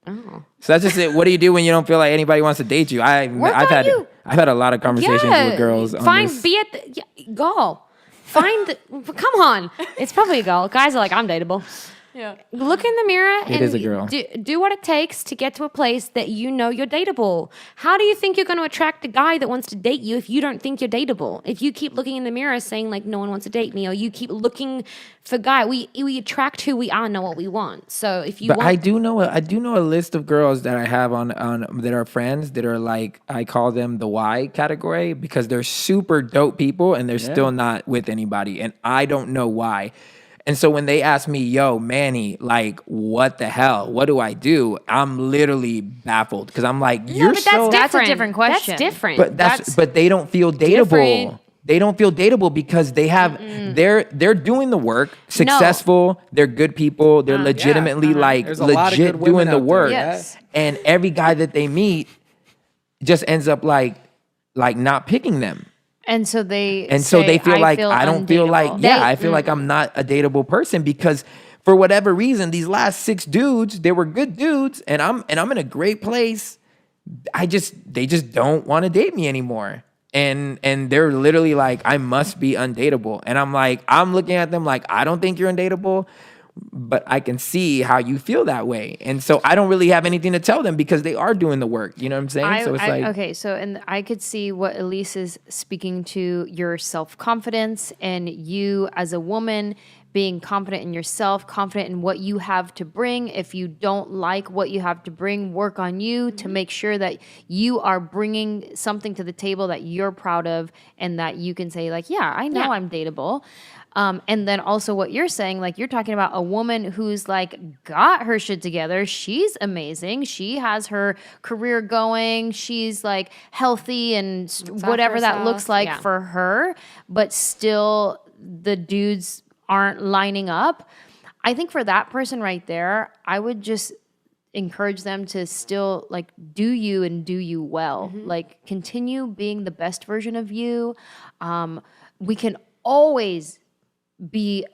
Oh. So that's just it. What do you do when you don't feel like anybody wants to date you? I've had a lot of conversations with girls on this. Be at the goal. Come on. It's probably a goal. Guys are like, I'm dateable. Yeah. Look in the mirror and is a girl. Do what it takes to get to a place that you know you're dateable. How do you think you're going to attract a guy that wants to date you if you don't think you're dateable? If you keep looking in the mirror saying like no one wants to date me, or you keep looking for guy, we attract who we are, know what we want. So if you But want, I do know a list of girls that I have on that are friends that are like, I call them the Y category, because they're super dope people and they're still not with anybody, and I don't know why. And so when they ask me, yo, Manny, like, what the hell? What do I do? I'm literally baffled, because I'm like, you're but so... That's a different question. That's different. But they don't feel dateable. different. They don't feel dateable because they have they're doing the work, successful, they're good people, they're legitimately like There's a lot of good legit women doing the out there, work. Yes. And every guy that they meet just ends up like not picking them. And so they So they feel like feel I don't feel like undateable. I feel like I'm not a dateable person, because for whatever reason these last 6 dudes, they were good dudes, and I'm in a great place. They just don't want to date me anymore. And they're literally like, I must be undateable. And I'm like, I'm looking at them like, I don't think you're undateable, but I can see how you feel that way. And so I don't really have anything to tell them, because they are doing the work. You know what I'm saying? So it's like, okay, so and I could see what Elise is speaking to, your self-confidence, and you as a woman being confident in yourself, confident in what you have to bring. If you don't like what you have to bring, work on you to make sure that you are bringing something to the table that you're proud of, and that you can say like, yeah, I know I'm dateable. And then also what you're saying, like you're talking about a woman who's like got her shit together. She's amazing. She has her career going. She's like healthy and whatever that looks like for her, but still the dudes aren't lining up. I think for that person right there, I would just encourage them to still like do you and do you well. Like continue being the best version of you. We can always be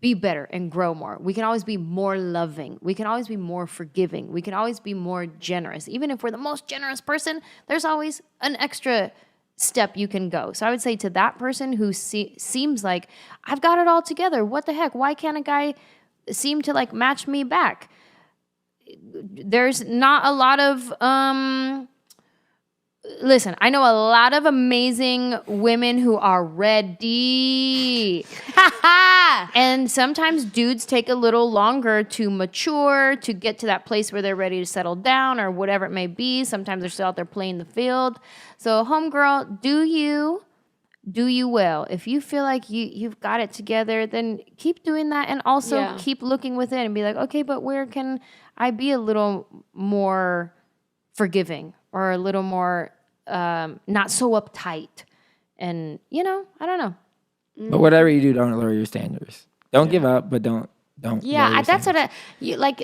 be better and grow more. We can always be more loving. We can always be more forgiving. We can always be more generous. Even if we're the most generous person, there's always an extra step you can go. So I would say to that person who seems like, I've got it all together. What the heck? Why can't a guy seem to like match me back? There's not a lot of, listen, I know a lot of amazing women who are ready. And sometimes dudes take a little longer to mature, to get to that place where they're ready to settle down or whatever it may be. Sometimes they're still out there playing the field. So homegirl, do you well. If you feel like you've got it together, then keep doing that, and also keep looking within and be like, okay, but where can I be a little more forgiving or a little more not so uptight? And, I don't know. But whatever you do, don't lower your standards. Don't give up, but don't. Yeah, that's what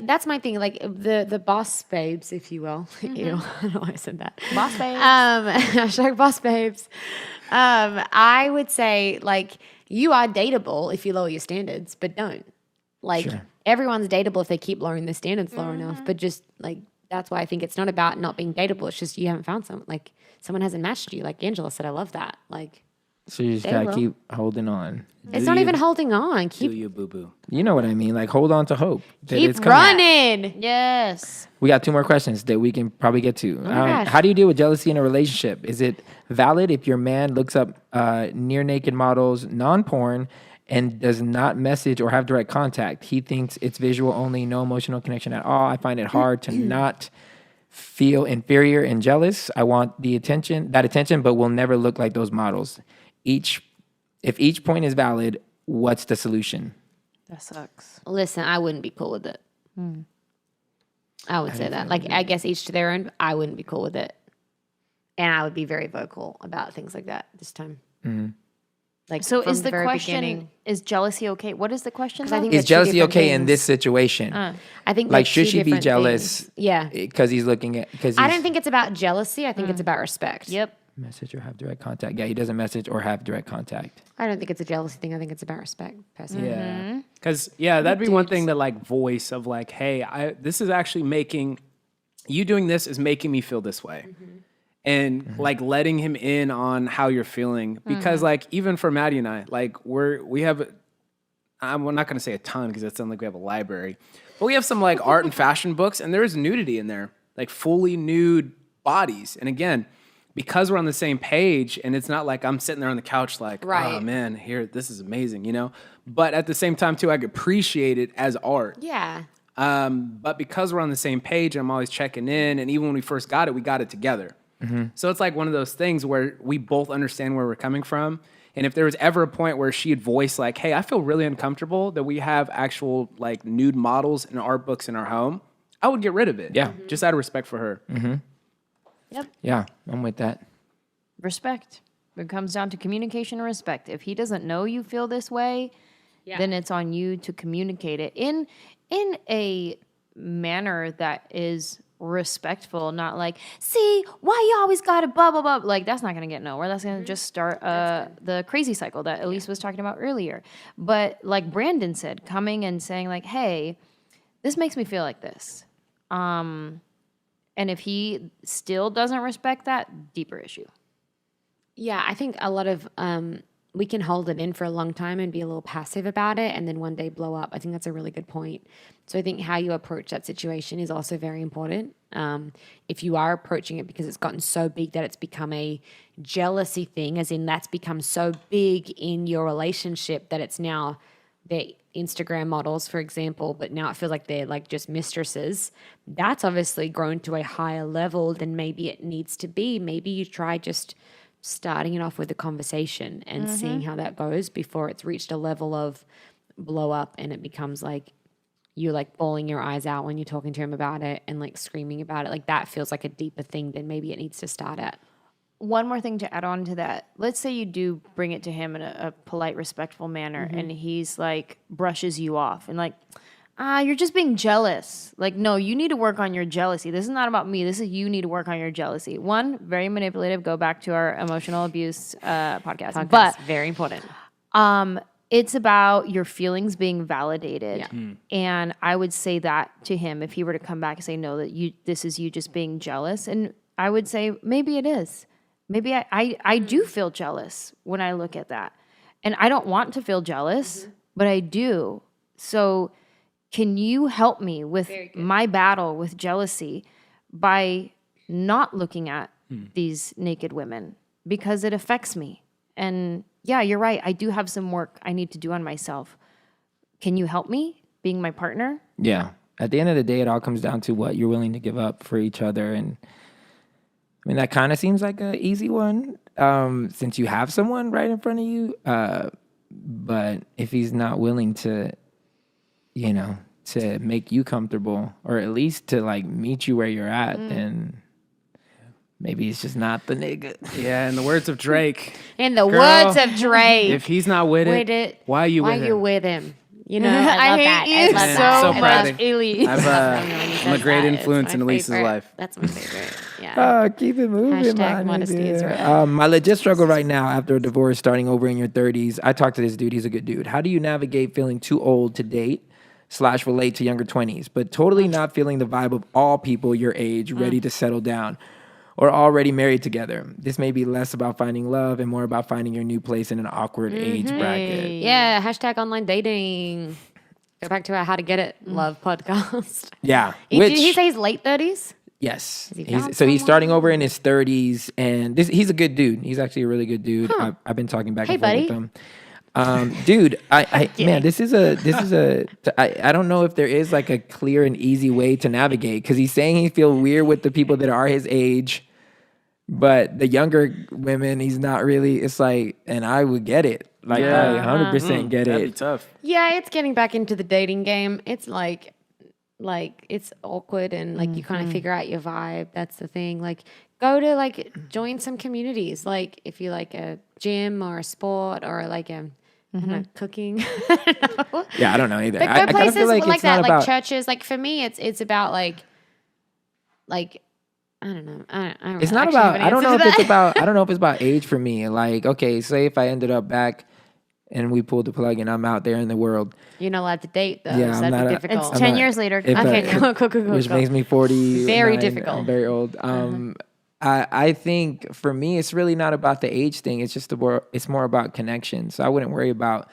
that's my thing. Like the boss babes, if you will. Ew, I don't know why I said that. Boss babes. Hashtag boss babes. I would say like you are dateable if you lower your standards, but don't. Like everyone's dateable if they keep lowering their standards low enough. But just like that's why I think it's not about not being dateable. It's just you haven't found someone. Like someone hasn't matched you. Like Angela said, I love that. Like. So you just gotta keep holding on. It's not even holding on. Do you, boo-boo. You know what I mean? Like hold on to hope. That Keep it's coming. running. Yes. We got 2 more questions that we can probably get to. gosh. How do you deal with jealousy in a relationship? Is it valid if your man looks up near naked models, non-porn, and does not message or have direct contact? He thinks it's visual only, no emotional connection at all. I find it hard to not feel inferior and jealous. I want that attention, but will never look like those models. If each point is valid, what's the solution? That sucks. Listen, I wouldn't be cool with it. I would say that. Like, I guess each to their own. I wouldn't be cool with it. And I would be very vocal about things like that this time. Like, So from is the very question, beginning. is jealousy okay? What is the question? I think though? Is They're two jealousy different okay in things. this situation? I think Like, they're should two she be different jealous? things. Yeah. Because he's looking at. I don't think it's about jealousy. I think it's about respect. Yep. Message or have direct contact. Yeah, he doesn't message or have direct contact. I don't think it's a jealousy thing. I think it's about respect, personally. Yeah. Because, that'd be one thing to like voice of like, hey, this is actually making, you doing this is making me feel this way. And like letting him in on how you're feeling. Because like, even for Maddie and I, like we have, I'm not going to say a ton because it sounds like we have a library, but we have some like art and fashion books, and there is nudity in there, like fully nude bodies. And again, because we're on the same page, and it's not like I'm sitting there on the couch like, Right. oh man, this is amazing, But at the same time too, I appreciate it as art. Yeah. But because we're on the same page, and I'm always checking in, and even when we first got it, we got it together. So it's like one of those things where we both understand where we're coming from. And if there was ever a point where she had voiced like, hey, I feel really uncomfortable that we have actual like nude models and art books in our home, I would get rid of it. Yeah. Just out of respect for her. Yep. Yeah, I'm with that. Respect. It comes down to communication and respect. If he doesn't know you feel this way, then it's on you to communicate it in a manner that is respectful, not like, see, why you always gotta blah, blah, blah. Like, that's not gonna get nowhere. That's gonna just start the crazy cycle that Elise was talking about earlier. But like Brandon said, coming and saying like, hey, this makes me feel like this. And if he still doesn't respect that, deeper issue. Yeah, I think a lot of we can hold it in for a long time and be a little passive about it and then one day blow up. I think that's a really good point. So I think how you approach that situation is also very important. If you are approaching it because it's gotten so big that it's become a jealousy thing, as in that's become so big in your relationship that it's now the Instagram models, for example, but now it feels like they're like just mistresses. That's obviously grown to a higher level than maybe it needs to be. Maybe you try just starting it off with a conversation and seeing how that goes before it's reached a level of blow up and it becomes like you're like bawling your eyes out when you're talking to him about it and like screaming about it. Like that feels like a deeper thing than maybe it needs to start at. One more thing to add on to that. Let's say you do bring it to him in a polite, respectful manner and he's like brushes you off and like, you're just being jealous. Like, no, you need to work on your jealousy. This is not about me. This is you need to work on your jealousy. One, very manipulative. Go back to our emotional abuse podcast. But very important. it's about your feelings being validated. Yeah. And I would say that to him if he were to come back and say, no, this is you just being jealous. And I would say, maybe it is. Maybe I do feel jealous when I look at that. And I don't want to feel jealous, but I do. So can you help me with my battle with jealousy by not looking at these naked women? Because it affects me. And yeah, you're right. I do have some work I need to do on myself. Can you help me being my partner? Yeah. At the end of the day, it all comes down to what you're willing to give up for each other. And I mean, that kind of seems like an easy one since you have someone right in front of you. But if he's not willing to, to make you comfortable or at least to like meet you where you're at, then maybe it's just not the nigga. Yeah, in the words of Drake. In the Girl, words of Drake. If he's not with it, why are you with him? with him? You know, I love that. hate I you love so that. So much, proud of Elise. I'm a great influence in Elise's life. That's my favorite. Yeah. Keep it moving, Hashtag my modesty nigga. is real. My legit struggle right now after a divorce, starting over in your 30s. I talked to this dude. He's a good dude. How do you navigate feeling too old to date / relate to younger 20s, but totally not feeling the vibe of all people your age ready to settle down or already married together? This may be less about finding love and more about finding your new place in an awkward age bracket. Yeah. Hashtag online dating. Go back to our How to Get It Love podcast. Yeah. Did he say he's late 30s? Yes. he found He's starting over in his 30s, and he's a good dude. He's actually a really good dude. I've been talking back and forth with him. Dude, man, this is a. I don't know if there is like a clear and easy way to navigate, because he's saying he feels weird with the people that are his age, but the younger women, he's not really. It's like, and I would get it. Like, I 100% get That'd be it. tough. Yeah, it's getting back into the dating game. It's like it's awkward and like you kind of figure out your vibe. That's the thing. Like go to join some communities. Like if you like a gym or a sport or like I don't know, cooking. Yeah, I don't know either. But I go kind of places feel like like it's not that, about like churches. Like for me, it's about like I don't know. I don't It's not actually have about. an I don't answer know to if it's that. about. I don't know if it's about age for me. Like, okay, say if I ended up back, and we pulled the plug, and I'm out there in the world. You're not allowed to date though. Yeah, so I'm that'd not be a- It's difficult. 10 years later. If Okay, I- cool. which makes me 40. Very difficult. I'm very old. I think for me, it's really not about the age thing. It's just it's more about connection. So I wouldn't worry about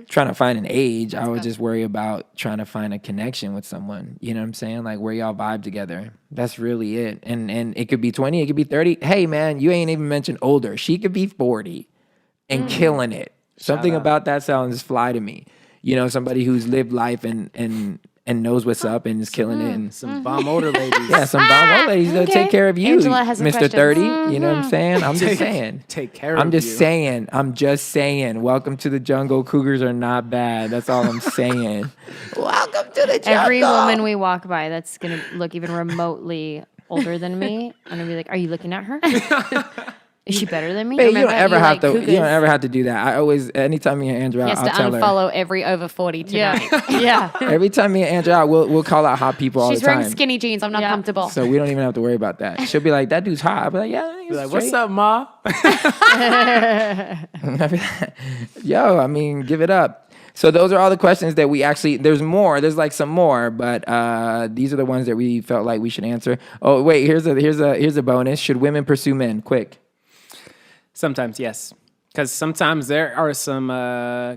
trying to find an age. I would just worry about trying to find a connection with someone. You know what I'm saying? Like where y'all vibe together. That's really it. And it could be 20, it could be 30. Hey man, you ain't even mentioned older. She could be 40 and killing it. Something about that sounds fly to me. You know, somebody who's lived life and knows what's up and is killing it. And Some bomb older ladies. yeah, some bomb old ladies that'll take care of you, Angela has some Mr. questions. 30. You know what I'm saying? I'm just saying. Take care I'm of just you. saying. I'm just saying. Welcome to the jungle. Cougars are not bad. That's all I'm saying. Welcome to the jungle. Every woman we walk by that's going to look even remotely older than me, I'm going to be like, are you looking at her? Is she better than me? Hey, you don't Remember, ever you have like to. cougars. You don't ever have to do that. I always, anytime me and Andrew, He has I'll to tell her. unfollow every over 40 tonight. Yeah. Every time me and Andrew out, we'll call out hot people all She's the time. wearing skinny jeans. I'm not comfortable. So we don't even have to worry about that. She'll be like, "That dude's hot." I'll be like, "Yeah." Be like, what's up, Ma? Yo, I mean, give it up. So those are all the questions that we actually. There's more. There's like some more, but these are the ones that we felt like we should answer. Oh wait, here's a bonus. Should women pursue men? Quick. Sometimes, yes. Because sometimes there are some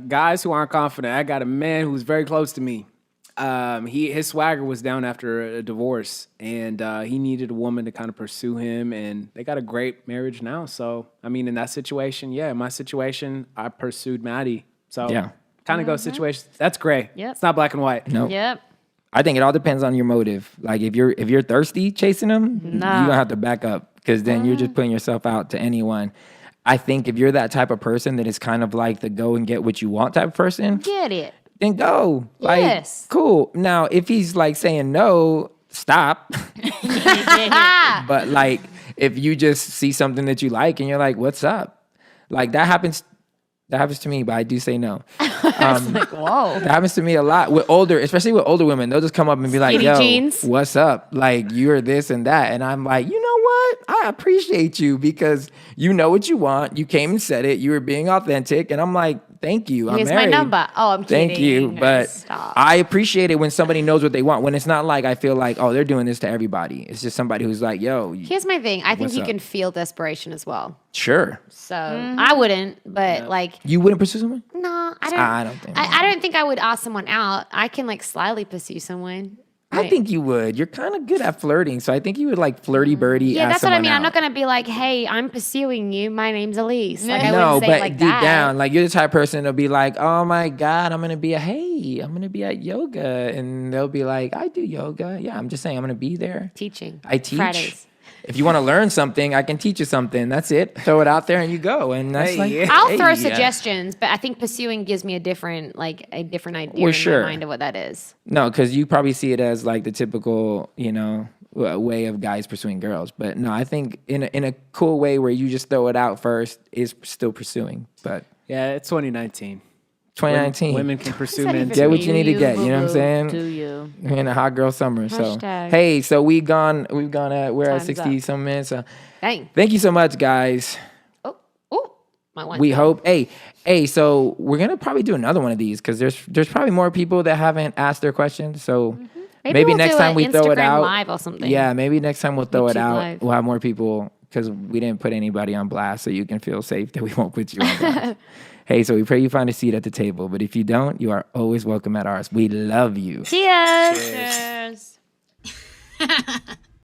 guys who aren't confident. I got a man who's very close to me. His swagger was down after a divorce, and he needed a woman to kind of pursue him, and they got a great marriage now. So, I mean, in that situation, in my situation, I pursued Maddie. So, Yeah. kind of go situations. That's gray. Yep. It's not black and white. No. Yep. I think it all depends on your motive. Like if you're thirsty chasing them, you don't have to back up, because then you're just putting yourself out to anyone. I think if you're that type of person that is kind of like the go and get what you want type of person, Get it. then go. Like, Yes. cool. Now, if he's like saying no, stop. But like, if you just see something that you like and you're like, what's up? Like that happens to me, but I do say no. Whoa. That happens to me a lot especially with older women. They'll just come up and be like, Skinny yo, jeans. what's up? Like, you're this and that. And I'm like, you know what? I appreciate you because you know what you want. You came and said it. You were being authentic. And I'm like, thank you. I'm Here's my married. number. Oh, I'm kidding. Thank you. But Stop. I appreciate it when somebody knows what they want. When it's not like I feel like, oh, they're doing this to everybody. It's just somebody who's like, yo. Here's my thing. I think What's you up? can feel desperation as well. Sure. So I wouldn't, but like, You wouldn't pursue someone? no, I don't think. I don't think I would ask someone out. I can like slyly pursue someone. I think you would. You're kind of good at flirting. So I think you would like flirty birdie. Yeah, ask that's what I someone mean. I'm out. not gonna be like, "Hey, I'm pursuing you. My name's Elise." Like, I No, wouldn't say but it like deep that. down, like you're the type of person that'll be like, "Oh my God, I'm gonna be I'm gonna be at yoga," and they'll be like, "I do yoga." Yeah, I'm just saying, I'm gonna be there. Teaching. I teach. Fridays. If you want to learn something, I can teach you something. That's it. Throw it out there and you go. And that's I'll throw yeah. suggestions, but I think pursuing gives me a different idea Well, in sure. my mind of what that is. No, because you probably see it as like the typical, way of guys pursuing girls. But no, I think in a cool way where you just throw it out first is still pursuing. But Yeah, it's 2019. 2019. Women can pursue that men. even too. Get what you need to get. You know what I'm Do saying? you? We're in a hot girl summer. So Hashtag. hey, so we're at Time's 60 up. some minutes. So Dang. thank you so much, guys. Oh, my one. We hope. Hey. So we're gonna probably do another one of these because there's probably more people that haven't asked their questions. So maybe we'll next do time an we throw it Instagram out. Live or something. Yeah, maybe next time we'll throw it YouTube out. Live. We'll have more people because we didn't put anybody on blast, so you can feel safe that we won't put you on blast. Hey, so we pray you find a seat at the table, but if you don't, you are always welcome at ours. We love you. Cheers. Cheers.